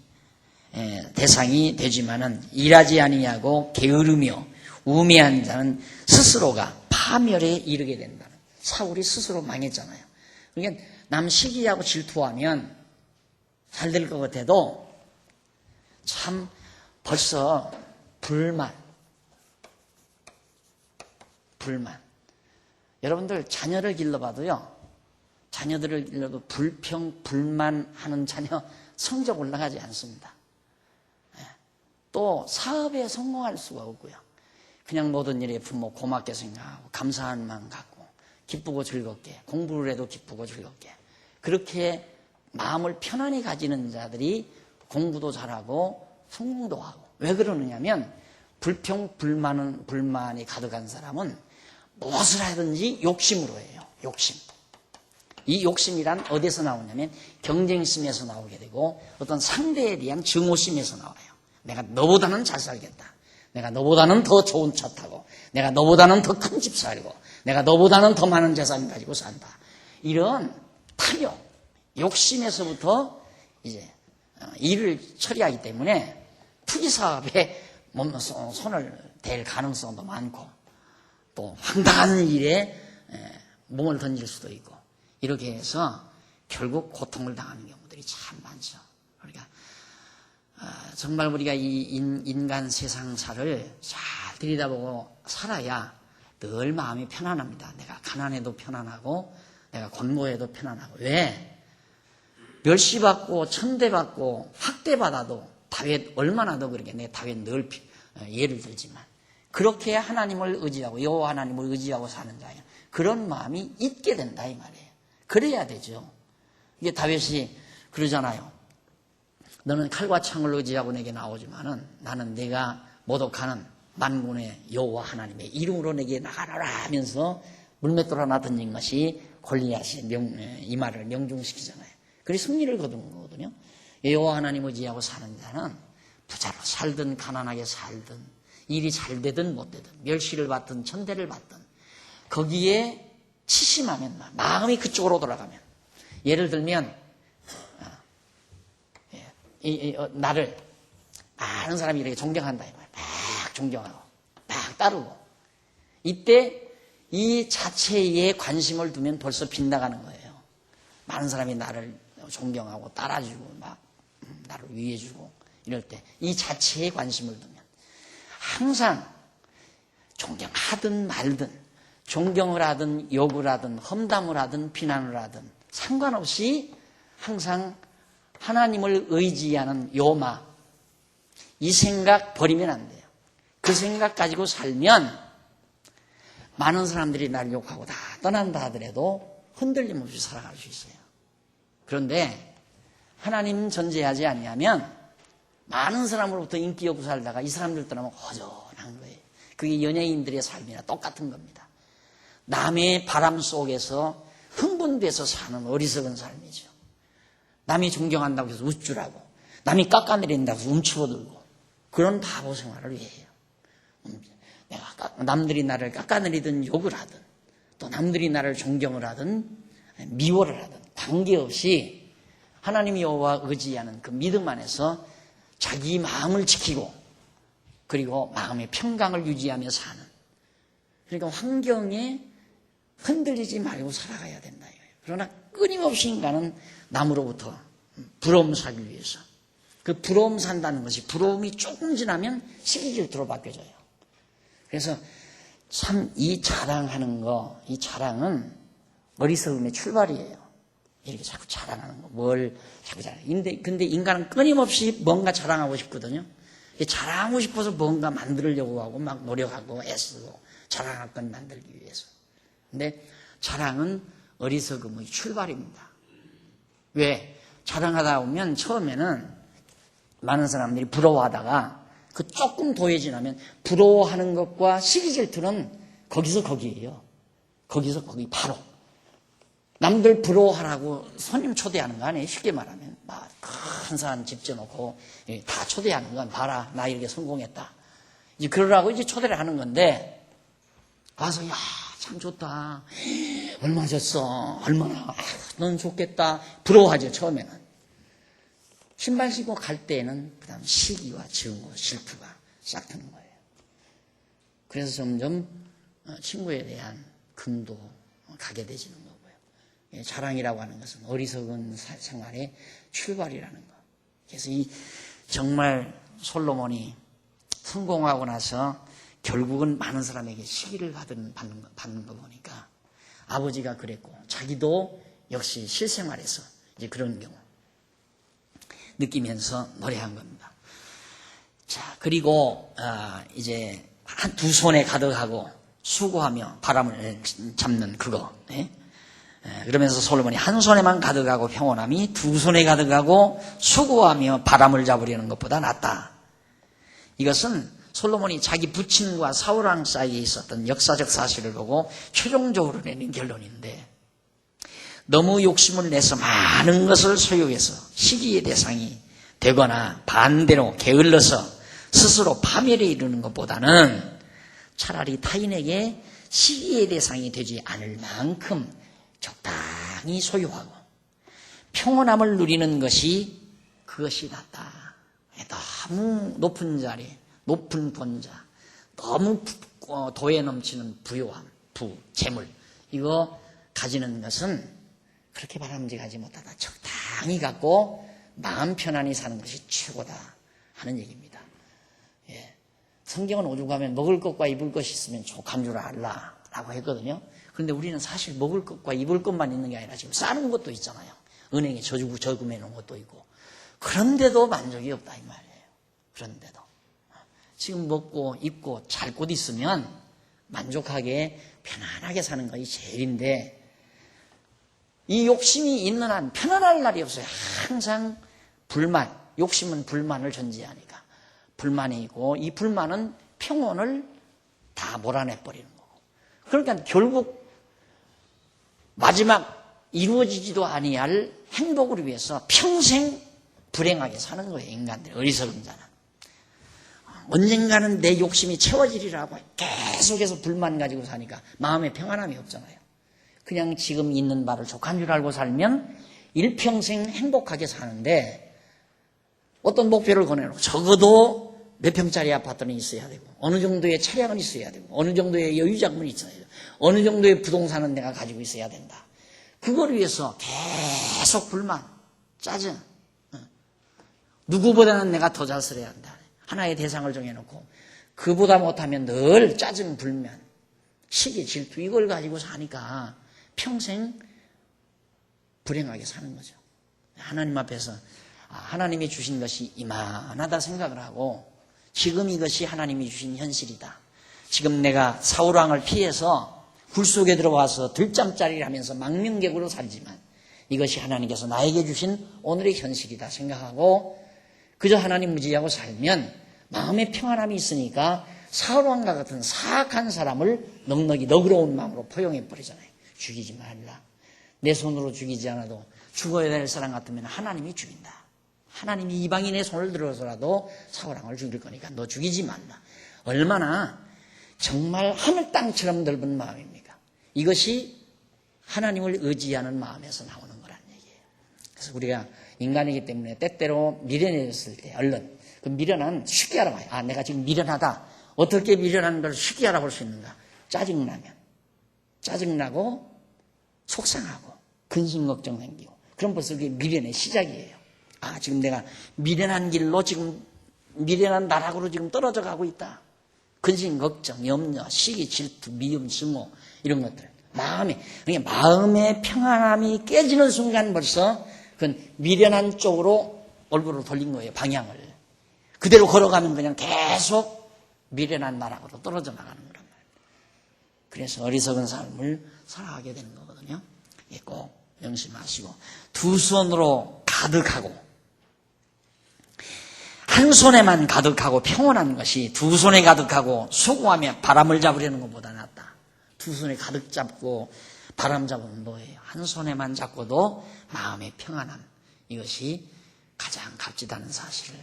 되지만은 일하지 아니하고 게으르며 우매한 자는 스스로가 파멸에 이르게 된다는. 사울이 스스로 망했잖아요. 그러니까 남 시기하고 질투하면 잘 될 것 같아도 참 벌써 불만. 여러분들 자녀를 길러봐도요. 자녀들을 길러도 불만하는 자녀 성적 올라가지 않습니다. 또 사업에 성공할 수가 없고요. 그냥 모든 일에 부모 고맙게 생각하고 감사한 마음 갖고 기쁘고 즐겁게 공부를 해도 기쁘고 즐겁게 그렇게 마음을 편안히 가지는 자들이 공부도 잘하고 성공도 하고. 왜 그러느냐면 불만이 가득한 사람은 무엇을 하든지 욕심으로 해요. 욕심. 이 욕심이란 어디서 나오냐면 경쟁심에서 나오게 되고 어떤 상대에 대한 증오심에서 나와요. 내가 너보다는 잘 살겠다. 내가 너보다는 더 좋은 차 타고 내가 너보다는 더 큰 집 살고 내가 너보다는 더 많은 재산 가지고 산다. 이런 탐욕, 욕심에서부터 이제 일을 처리하기 때문에 투기사업에 손을 댈 가능성도 많고 또 황당한 일에 몸을 던질 수도 있고 이렇게 해서 결국 고통을 당하는 경우들이 참 많죠. 그러니까 정말 우리가 이 인간 세상사를 잘 들여다보고 살아야 늘 마음이 편안합니다. 내가 가난해도 편안하고 내가 권고해도 편안하고. 왜? 멸시받고 천대받고 학대받아도 다윗 얼마나 더 그러게. 내 다윗 늘 예를 들지만 그렇게 하나님을 의지하고 여호와 하나님을 의지하고 사는 자예요. 그런 마음이 있게 된다 이 말이에요. 그래야 되죠. 이게 다윗이 그러잖아요. 너는 칼과 창을 의지하고 내게 나오지만은 나는 내가 모독하는 만군의 여호와 하나님의 이름으로 내게 나가라 하면서 물맷돌 하나 던진 것이 골리앗이 이 말을 명중시키잖아요. 그래서 승리를 거둔 거거든요. 여호와 하나님 의지하고 사는 자는 부자로 살든 가난하게 살든 일이 잘 되든 못 되든 멸시를 받든 천대를 받든 거기에 치심하면 마음이 그쪽으로 돌아가면 예를 들면 나를 많은 사람이 이렇게 존경한다 이 말. 막 존경하고 막 따르고 이때 이 자체에 관심을 두면 벌써 빗나가는 거예요. 많은 사람이 나를 존경하고 따라주고 막 나를 위해주고 이럴 때 이 자체에 관심을 두면 항상 존경하든 말든 존경을 하든 욕을 하든 험담을 하든 비난을 하든 상관없이 항상 하나님을 의지하는 요마 이 생각 버리면 안 돼요. 그 생각 가지고 살면 많은 사람들이 날 욕하고 다 떠난다 하더라도 흔들림 없이 살아갈 수 있어요. 그런데 하나님 전제하지 아니하면 많은 사람으로부터 인기 없고 살다가 이 사람들 떠나면 허전한 거예요. 그게 연예인들의 삶이나 똑같은 겁니다. 남의 바람 속에서 흥분돼서 사는 어리석은 삶이죠. 남이 존경한다고 해서 우쭐하고 남이 깎아내린다고 해서 움츠러들고 그런 바보 생활을 왜 해요? 내가 남들이 나를 깎아내리든 욕을 하든 또 남들이 나를 존경을 하든 미워를 하든 관계없이 하나님 여호와 의지하는 그 믿음 안에서 자기 마음을 지키고 그리고 마음의 평강을 유지하며 사는 그러니까 환경에 흔들리지 말고 살아가야 된다. 그러나 끊임없이 인간은 남으로부터 부러움 사기 위해서 그 부러움 산다는 것이 부러움이 조금 지나면 시기 질투로 바뀌어져요. 그래서 참 이 자랑하는 거, 이 자랑은 어리석음의 출발이에요. 이렇게 자꾸 자랑하는 거, 뭘 자꾸 근데 인간은 끊임없이 뭔가 자랑하고 싶거든요. 자랑하고 싶어서 뭔가 만들려고 하고 막 노력하고 애쓰고 자랑할 건 만들기 위해서. 근데 자랑은 어리석음의 출발입니다. 왜? 자랑하다 보면 처음에는 많은 사람들이 부러워하다가 그 조금 도해지나면 부러워하는 것과 시기 질투는 거기서 거기예요. 거기서 거기 바로. 남들 부러워하라고 손님 초대하는 거 아니에요. 쉽게 말하면 막 큰 산 집 지어놓고 다 초대하는 건 봐라 나 이렇게 성공했다. 이제 그러라고 이제 초대를 하는 건데 와서 야 참 좋다. 얼마 줬어? 얼마나? 넌 좋겠다. 부러워하죠 처음에는. 신발 신고 갈 때에는 그다음 시기와 증오, 질투가 시작하는 거예요. 그래서 점점 친구에 대한 금도 가게 되지는 거고요. 자랑이라고 하는 것은 어리석은 생활의 출발이라는 거. 그래서 이 정말 솔로몬이 성공하고 나서 결국은 많은 사람에게 시기를 받는 거 보니까 아버지가 그랬고 자기도 역시 실생활에서 이제 그런 경우 느끼면서 노래한 겁니다. 자, 그리고 이제 한 두 손에 가득하고 수고하며 바람을 잡는 그거. 그러면서 솔로몬이 한 손에만 가득하고 평온함이 두 손에 가득하고 수고하며 바람을 잡으려는 것보다 낫다. 이것은 솔로몬이 자기 부친과 사울왕 사이에 있었던 역사적 사실을 보고 최종적으로 내린 결론인데 너무 욕심을 내서 많은 것을 소유해서 시기의 대상이 되거나 반대로 게을러서 스스로 파멸에 이르는 것보다는 차라리 타인에게 시기의 대상이 되지 않을 만큼 적당히 소유하고 평온함을 누리는 것이 그것이 낫다. 너무 높은 자리, 높은 본자, 너무 도에 넘치는 부요함, 재물 이거 가지는 것은 그렇게 바람직하지 못하다. 적당히 갖고 마음 편안히 사는 것이 최고다 하는 얘기입니다. 예. 성경은 오죽하면 먹을 것과 입을 것이 있으면 족한 줄 알라라고 했거든요. 그런데 우리는 사실 먹을 것과 입을 것만 있는 게 아니라 지금 싸는 것도 있잖아요. 은행에 저금해 놓은 것도 있고. 그런데도 만족이 없다 이 말이에요. 그런데도. 지금 먹고 입고 잘 곳 있으면 만족하게 편안하게 사는 것이 제일인데 이 욕심이 있는 한 편안할 날이 없어요. 항상 불만, 욕심은 불만을 전제하니까 불만이 있고 이 불만은 평온을 다 몰아내버리는 거고 그러니까 결국 마지막 이루어지지도 아니할 행복을 위해서 평생 불행하게 사는 거예요. 인간들, 어리석은 자는. 언젠가는 내 욕심이 채워지리라고 계속해서 불만 가지고 사니까 마음에 평안함이 없잖아요. 그냥 지금 있는 바를 족한 줄 알고 살면 일평생 행복하게 사는데 어떤 목표를 거내놓고 적어도 몇 평짜리 아파트는 있어야 되고 어느 정도의 차량은 있어야 되고 어느 정도의 여유자금은 있어야 되고 어느 정도의 부동산은 내가 가지고 있어야 된다. 그걸 위해서 계속 불만, 짜증. 누구보다는 내가 더 잘 살아야 한다. 하나의 대상을 정해놓고 그보다 못하면 늘 짜증, 불면, 시기, 질투 이걸 가지고 사니까 평생 불행하게 사는 거죠. 하나님 앞에서 하나님이 주신 것이 이만하다 생각을 하고 지금 이것이 하나님이 주신 현실이다. 지금 내가 사울왕을 피해서 굴 속에 들어와서 들잠자리를 하면서 망명객으로 살지만 이것이 하나님께서 나에게 주신 오늘의 현실이다 생각하고 그저 하나님 무지하고 살면 마음의 평안함이 있으니까 사울왕과 같은 사악한 사람을 넉넉히 너그러운 마음으로 포용해버리잖아요. 죽이지 말라. 내 손으로 죽이지 않아도 죽어야 될 사람 같으면 하나님이 죽인다. 하나님이 이방인의 손을 들어서라도 사울왕을 죽일 거니까 너 죽이지 말라. 얼마나 정말 하늘 땅처럼 넓은 마음입니까? 이것이 하나님을 의지하는 마음에서 나오는 거란 얘기예요. 그래서 우리가 인간이기 때문에 때때로 미련해졌을 때 얼른 그 미련은 쉽게 알아봐요. 내가 지금 미련하다. 어떻게 미련한 걸 쉽게 알아볼 수 있는가? 짜증나고 속상하고 근심 걱정 생기고 그럼 벌써 그게 미련의 시작이에요. 지금 내가 미련한 길로 지금 미련한 나락으로 지금 떨어져 가고 있다. 근심, 걱정, 염려, 시기, 질투, 미움, 증오 이런 것들. 마음의 평안함이 깨지는 순간 벌써 그건 미련한 쪽으로 얼굴을 돌린 거예요. 방향을. 그대로 걸어가면 그냥 계속 미련한 나락으로 떨어져 나가는 거란 말이에요. 그래서 어리석은 삶을 살아가게 되는 거거든요. 꼭 명심하시고 두 손으로 가득하고 한 손에만 가득하고 평온한 것이 두 손에 가득하고 수고하며 바람을 잡으려는 것보다 낫다. 두 손에 가득 잡고 바람 잡으면 뭐예요? 한 손에만 잡고도 마음의 평안함, 이것이 가장 값지다는 사실을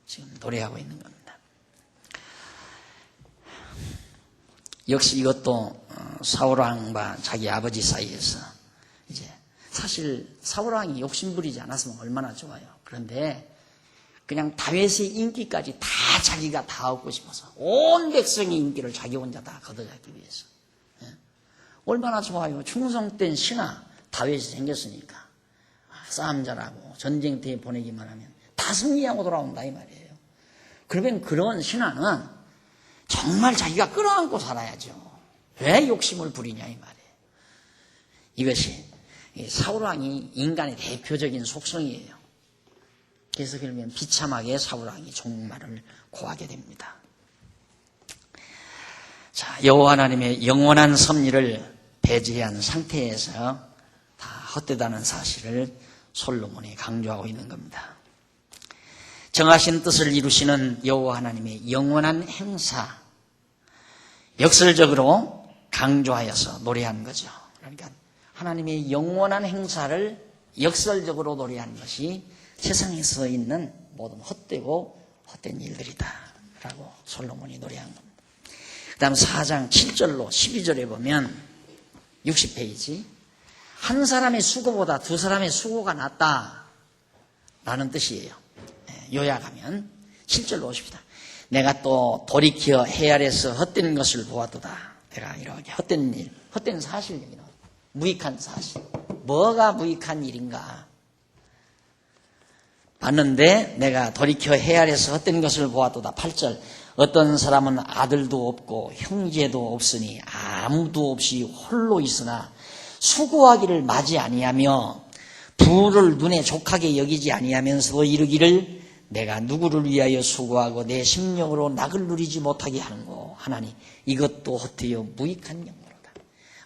지금 노래하고 있는 겁니다. 역시 이것도 사울왕과 자기 아버지 사이에서 이제 사실 사울왕이 욕심부리지 않았으면 얼마나 좋아요. 그런데 그냥 다윗의 인기까지 다 자기가 다 얻고 싶어서 온 백성의 인기를 자기 혼자 다 걷어잡기 위해서. 얼마나 좋아요. 충성된 신하 다윗이 생겼으니까 싸움 잘하고 전쟁터에 보내기만 하면 다 승리하고 돌아온다 이 말이에요. 그러면 그런 신하는 정말 자기가 끌어안고 살아야죠. 왜 욕심을 부리냐 이 말이에요. 이것이 사울왕이 인간의 대표적인 속성이에요. 그래서 그러면 비참하게 사울왕이 종말을 고하게 됩니다. 자, 여호와 하나님의 영원한 섭리를 배제한 상태에서 다 헛되다는 사실을 솔로몬이 강조하고 있는 겁니다. 정하신 뜻을 이루시는 여호와 하나님의 영원한 행사, 역설적으로 강조하여서 노래한 거죠. 그러니까 하나님의 영원한 행사를 역설적으로 노래한 것이 세상에서 있는 모든 헛되고 헛된 일들이다 라고 솔로몬이 노래한 겁니다. 그 다음 4장 7절로 12절에 보면 60페이지 한 사람의 수고보다 두 사람의 수고가 낫다 라는 뜻이에요. 요약하면 7절로 오십니다. 내가 또 돌이켜 해 아래서 헛된 것을 보았도다. 내가 이렇게 헛된 일, 헛된 사실 얘기는 무익한 사실. 뭐가 무익한 일인가? 봤는데 내가 돌이켜 해 아래서 헛된 것을 보았도다. 8절 어떤 사람은 아들도 없고 형제도 없으니 아무도 없이 홀로 있으나 수고하기를 맞이 아니하며 부를 눈에 족하게 여기지 아니하면서도 이르기를 내가 누구를 위하여 수고하고 내 심령으로 낙을 누리지 못하게 하는고 하나니 이것도 헛되어 무익한 영모로다.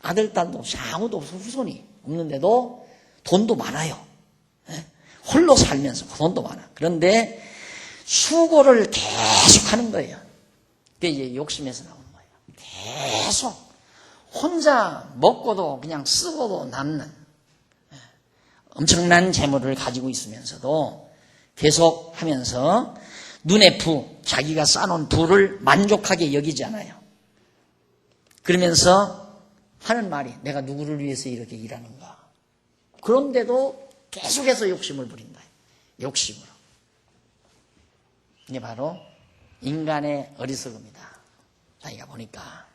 아들 딸도 없이 아무도 없어 후손이 없는데도 돈도 많아요. 홀로 살면서 돈도 많아. 그런데 수고를 계속 하는 거예요. 그게 이제 욕심에서 나오는 거예요. 계속 혼자 먹고도 그냥 쓰고도 남는 엄청난 재물을 가지고 있으면서도 계속 하면서 눈의 부, 자기가 쌓아놓은 부를 만족하게 여기지 않아요. 그러면서 하는 말이 내가 누구를 위해서 이렇게 일하는가. 그런데도 계속해서 욕심을 부린다. 욕심으로. 이게 바로 인간의 어리석음이다. 자기가 보니까.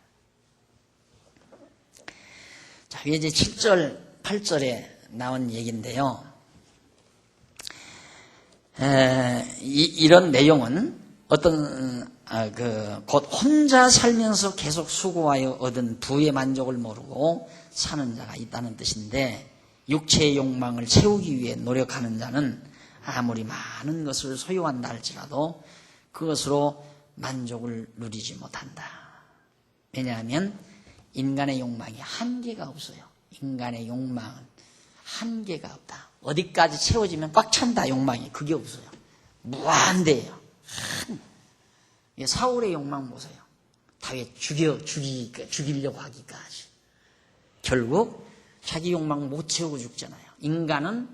자, 이제 7절, 8절에 나온 얘기인데요. 이런 내용은 어떤, 곧 혼자 살면서 계속 수고하여 얻은 부의 만족을 모르고 사는 자가 있다는 뜻인데, 육체의 욕망을 채우기 위해 노력하는 자는 아무리 많은 것을 소유한다 할지라도 그것으로 만족을 누리지 못한다. 왜냐하면 인간의 욕망이 한계가 없어요. 인간의 욕망은 한계가 없다. 어디까지 채워지면 꽉 찬다. 욕망이 그게 없어요. 무한대예요. 사울의 욕망 보세요. 다윗 죽이려고 하기까지. 결국 자기 욕망 못 채우고 죽잖아요. 인간은,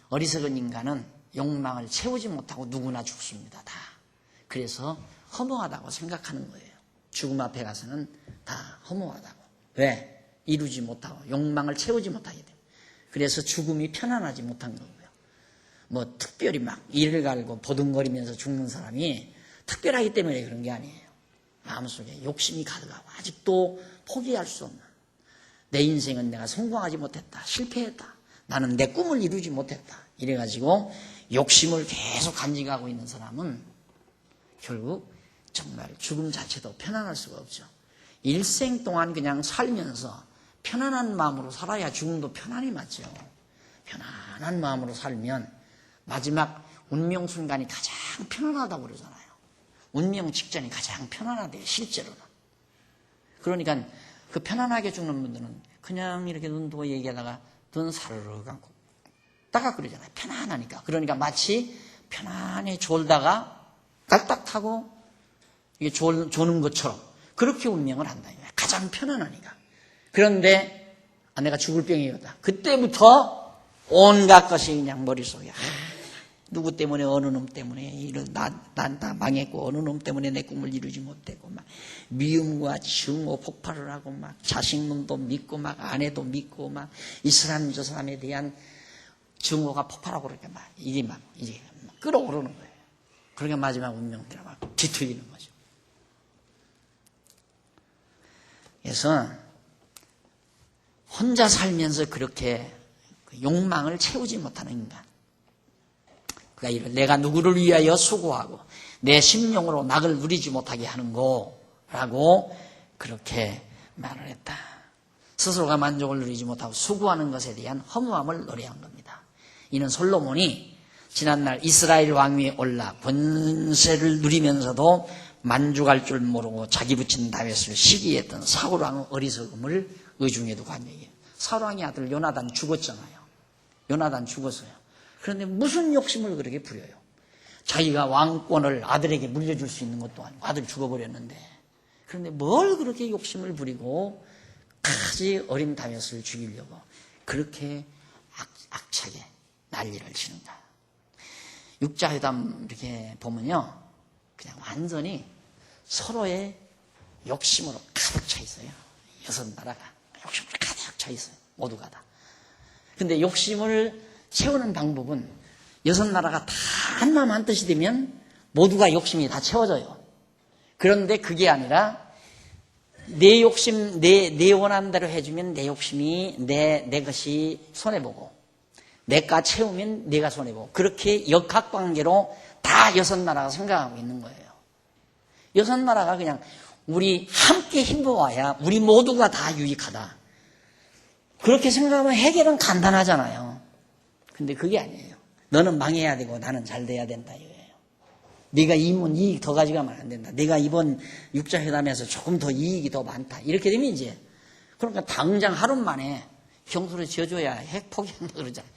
어리석은 인간은 욕망을 채우지 못하고 누구나 죽습니다. 다. 그래서 허무하다고 생각하는 거예요. 죽음 앞에 가서는 다 허무하다고. 왜? 이루지 못하고 욕망을 채우지 못하게 돼요. 그래서 죽음이 편안하지 못한 거고요. 뭐 특별히 막 이를 갈고 보둥거리면서 죽는 사람이 특별하기 때문에 그런 게 아니에요. 마음속에 욕심이 가득하고 아직도 포기할 수 없는, 내 인생은 내가 성공하지 못했다. 실패했다. 나는 내 꿈을 이루지 못했다. 이래가지고 욕심을 계속 간직하고 있는 사람은 결국 정말 죽음 자체도 편안할 수가 없죠. 일생 동안 그냥 살면서 편안한 마음으로 살아야 죽음도 편안히 맞죠. 편안한 마음으로 살면 마지막 운명 순간이 가장 편안하다고 그러잖아요. 운명 직전이 가장 편안하대요, 실제로는. 그러니까 그 편안하게 죽는 분들은 그냥 이렇게 눈 뜨고 얘기하다가 눈 사르르 감고 따가 그러잖아요. 편안하니까. 그러니까 마치 편안히 졸다가 딸딱 타고 이게 조는 것처럼 그렇게 운명을 한다. 가장 편안하니까. 그런데 내가 죽을 병이었다. 그때부터 온갖 것이 그냥 머릿속에 누구 때문에 어느 놈 때문에 난 다 망했고 어느 놈 때문에 내 꿈을 이루지 못했고 막 미움과 증오 폭발을 하고 막 자식놈도 믿고 막 아내도 믿고 막 이 사람 저 사람에 대한 증오가 폭발하고 그러니까 막 이게 막 이제 끌어오르는 거예요. 그러니까 마지막 운명대로 막 뒤틀리는 거죠. 그래서 혼자 살면서 그렇게 욕망을 채우지 못하는 인간. 그러니까 내가 누구를 위하여 수고하고 내 심령으로 낙을 누리지 못하게 하는 거라고 그렇게 말을 했다. 스스로가 만족을 누리지 못하고 수고하는 것에 대한 허무함을 노래한 겁니다. 이는 솔로몬이 지난날 이스라엘 왕위에 올라 권세를 누리면서도 만족할 줄 모르고 자기 붙인 다윗을 시기했던 사울왕의 어리석음을 의중에도 관여해요. 사울왕의 아들 요나단 죽었잖아요. 요나단 죽었어요. 그런데 무슨 욕심을 그렇게 부려요? 자기가 왕권을 아들에게 물려줄 수 있는 것도 아니고 아들 죽어버렸는데 그런데 뭘 그렇게 욕심을 부리고 까지 어린 다윗을 죽이려고 그렇게 악하게 난리를 치는가. 육자회담 이렇게 보면요 그냥 완전히 서로의 욕심으로 가득 차 있어요. 여섯 나라가 욕심으로 가득 차 있어요. 모두가 다. 근데 욕심을 채우는 방법은 여섯 나라가 다 한마음 한뜻이 되면 모두가 욕심이 다 채워져요. 그런데 그게 아니라 내 욕심, 내 원하는 대로 해주면 내 욕심이 내 것이 손해보고 내가 채우면 내가 손해보고 그렇게 역학관계로 다 여섯 나라가 생각하고 있는 거예요. 여섯 나라가 그냥 우리 함께 힘모아야 우리 모두가 다 유익하다. 그렇게 생각하면 해결은 간단하잖아요. 근데 그게 아니에요. 너는 망해야 되고 나는 잘 돼야 된다 이거예요. 네가 이익 더 가져가면 안 된다. 내가 이번 육자회담에서 조금 더 이익이 더 많다. 이렇게 되면 이제 그러니까 당장 하루 만에 경수를 지어줘야 핵 포기한다 그러잖아요.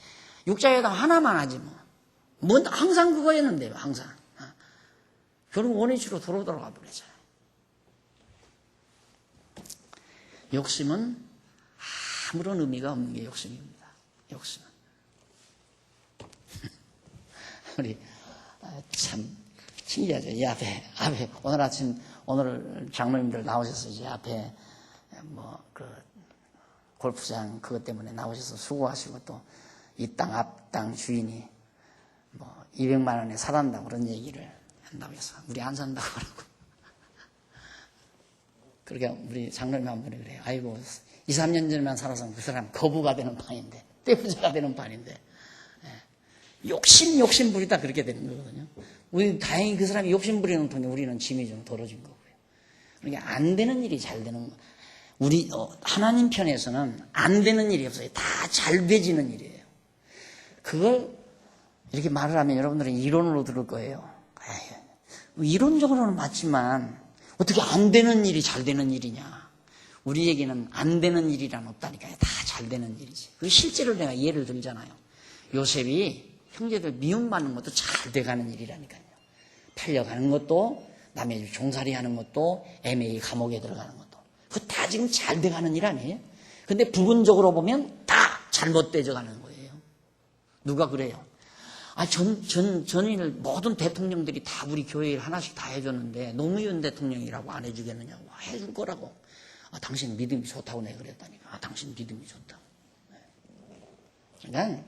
육자회담 하나만 하지 뭐. 항상 그거였는데요. 항상. 결국 원위치로 돌아가 버리잖아요. 욕심은 아무런 의미가 없는 게 욕심입니다. 욕심은. 우리 참 신기하죠. 이 앞에 오늘 아침 오늘 장로님들 나오셔서 이제 앞에 그 골프장 그것 때문에 나오셔서 수고하시고 또 이 땅 앞 땅 주인이 200만 원에 사단다고 그런 얘기를 한다고 해서 우리 안 산다고 그러고 그러니까 우리 장로님 한 분이 그래요. 아이고 2, 3년 전에만 살아서 그 사람 거부가 되는 판인데 떼부자가 되는 판인데 욕심 부리다 그렇게 되는 거거든요. 우리 다행히 그 사람이 욕심 부리는 통에 우리는 짐이 좀 덜어진 거고요. 그러니까 안 되는 일이 잘 되는 거. 우리 하나님 편에서는 안 되는 일이 없어요. 다 잘 되지는 일이에요. 그걸 이렇게 말을 하면 여러분들은 이론으로 들을 거예요. 이론적으로는 맞지만 어떻게 안 되는 일이 잘 되는 일이냐. 우리에게는 안 되는 일이란 없다니까요. 다 잘 되는 일이지. 그 실제로 내가 예를 들잖아요. 요셉이 형제들 미움받는 것도 잘 돼가는 일이라니까요. 팔려가는 것도 남의 종살이 하는 것도 애매히 감옥에 들어가는 것도 그거 다 지금 잘 돼가는 일 아니에요? 근데 부분적으로 보면 다 잘못되어가는 거예요. 누가 그래요? 전일 모든 대통령들이 다 우리 교회 일 하나씩 다 해줬는데 노무현 대통령이라고 안 해주겠느냐고. 해줄 거라고. 당신 믿음이 좋다고 내가 그랬다니까. 당신 믿음이 좋다. 그러니까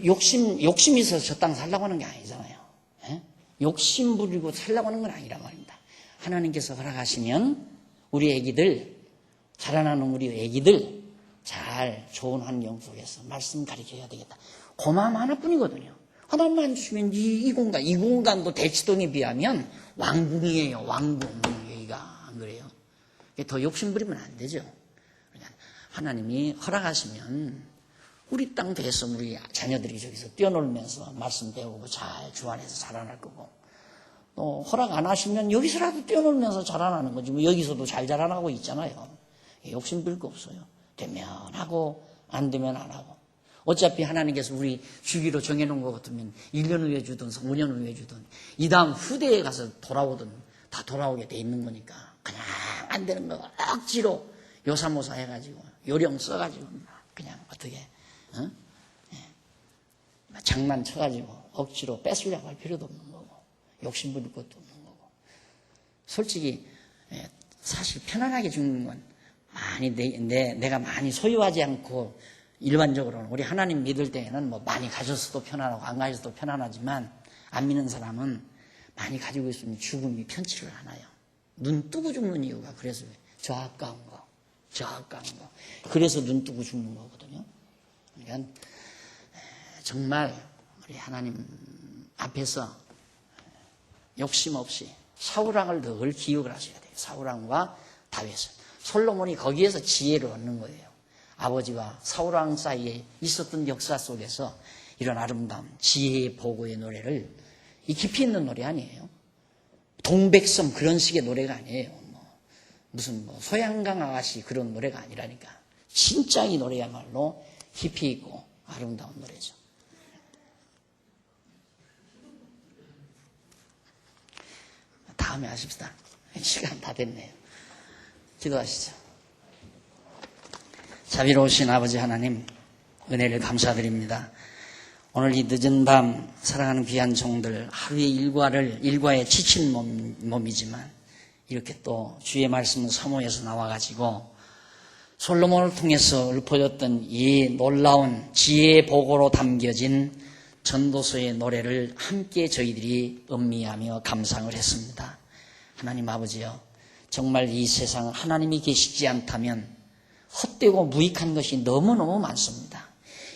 욕심 있어서 저 땅 살라고 하는 게 아니잖아요. 욕심 부리고 살라고 하는 건 아니란 말입니다. 하나님께서 허락하시면 우리 애기들, 자라나는 우리 애기들 잘 좋은 환경 속에서 말씀 가르쳐야 되겠다. 그 마음 하나뿐이거든요. 하나님만 주시면 이 공간도 대치동에 비하면 왕궁이에요. 왕궁. 여기가 안 그래요? 더 욕심부리면 안 되죠. 그러니까 하나님이 허락하시면 우리 땅 돼서 우리 자녀들이 저기서 뛰어놀면서 말씀 배우고 잘 주안해서 자라날 거고, 또 허락 안 하시면 여기서라도 뛰어놀면서 자라나는 거지. 뭐 여기서도 잘 자라나고 있잖아요. 욕심부릴 거 없어요. 되면 하고 안 되면 안 하고. 어차피 하나님께서 우리 주기로 정해놓은 것 같으면 1년 후에 주든 5년 후에 주든 이 다음 후대에 가서 돌아오든 다 돌아오게 돼 있는 거니까 그냥 안 되는 거 억지로 요사모사 해가지고 요령 써가지고 그냥 어떻게 장난쳐가지고 억지로 뺏으려고 할 필요도 없는 거고 욕심부릴 것도 없는 거고. 솔직히 사실 편안하게 죽는 건 많이 내가 많이 소유하지 않고 일반적으로는 우리 하나님 믿을 때에는 뭐 많이 가졌어도 편안하고 안 가졌어도 편안하지만 안 믿는 사람은 많이 가지고 있으면 죽음이 편치를 않아요. 눈 뜨고 죽는 이유가 그래서 저 아까운 거. 그래서 눈 뜨고 죽는 거거든요. 그러니까 정말 우리 하나님 앞에서 욕심 없이 사울왕을 늘 기억을 하셔야 돼요. 사울왕과 다윗을. 솔로몬이 거기에서 지혜를 얻는 거예요. 아버지와 사울왕 사이에 있었던 역사 속에서 이런 아름다운 지혜의 보고의 노래를, 이 깊이 있는 노래 아니에요. 동백섬 그런 식의 노래가 아니에요. 무슨 소양강 아가씨 그런 노래가 아니라니까. 진짜 이 노래야말로 깊이 있고 아름다운 노래죠. 다음에 하십시다. 시간 다 됐네요. 기도하시죠. 자비로우신 아버지 하나님, 은혜를 감사드립니다. 오늘 이 늦은 밤 사랑하는 귀한 종들, 하루의 일과에 지친 몸이지만 이렇게 또 주의 말씀을 사모해서 나와가지고 솔로몬을 통해서 읊어졌던 이 놀라운 지혜의 보고로 담겨진 전도서의 노래를 함께 저희들이 음미하며 감상을 했습니다. 하나님 아버지여, 정말 이 세상 하나님이 계시지 않다면 헛되고 무익한 것이 너무너무 많습니다.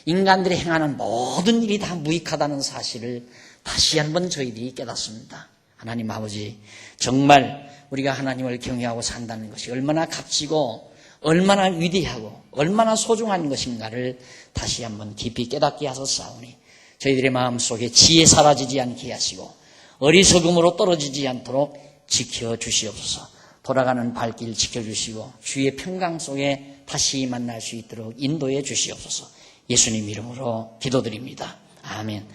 인간들이 행하는 모든 일이 다 무익하다는 사실을 다시 한번 저희들이 깨닫습니다. 하나님 아버지, 정말 우리가 하나님을 경외하고 산다는 것이 얼마나 값지고 얼마나 위대하고 얼마나 소중한 것인가를 다시 한번 깊이 깨닫게 하셨사오니 저희들의 마음속에 지혜 사라지지 않게 하시고 어리석음으로 떨어지지 않도록 지켜주시옵소서. 돌아가는 발길 지켜주시고 주의 평강 속에 다시 만날 수 있도록 인도해 주시옵소서. 예수님 이름으로 기도드립니다. 아멘.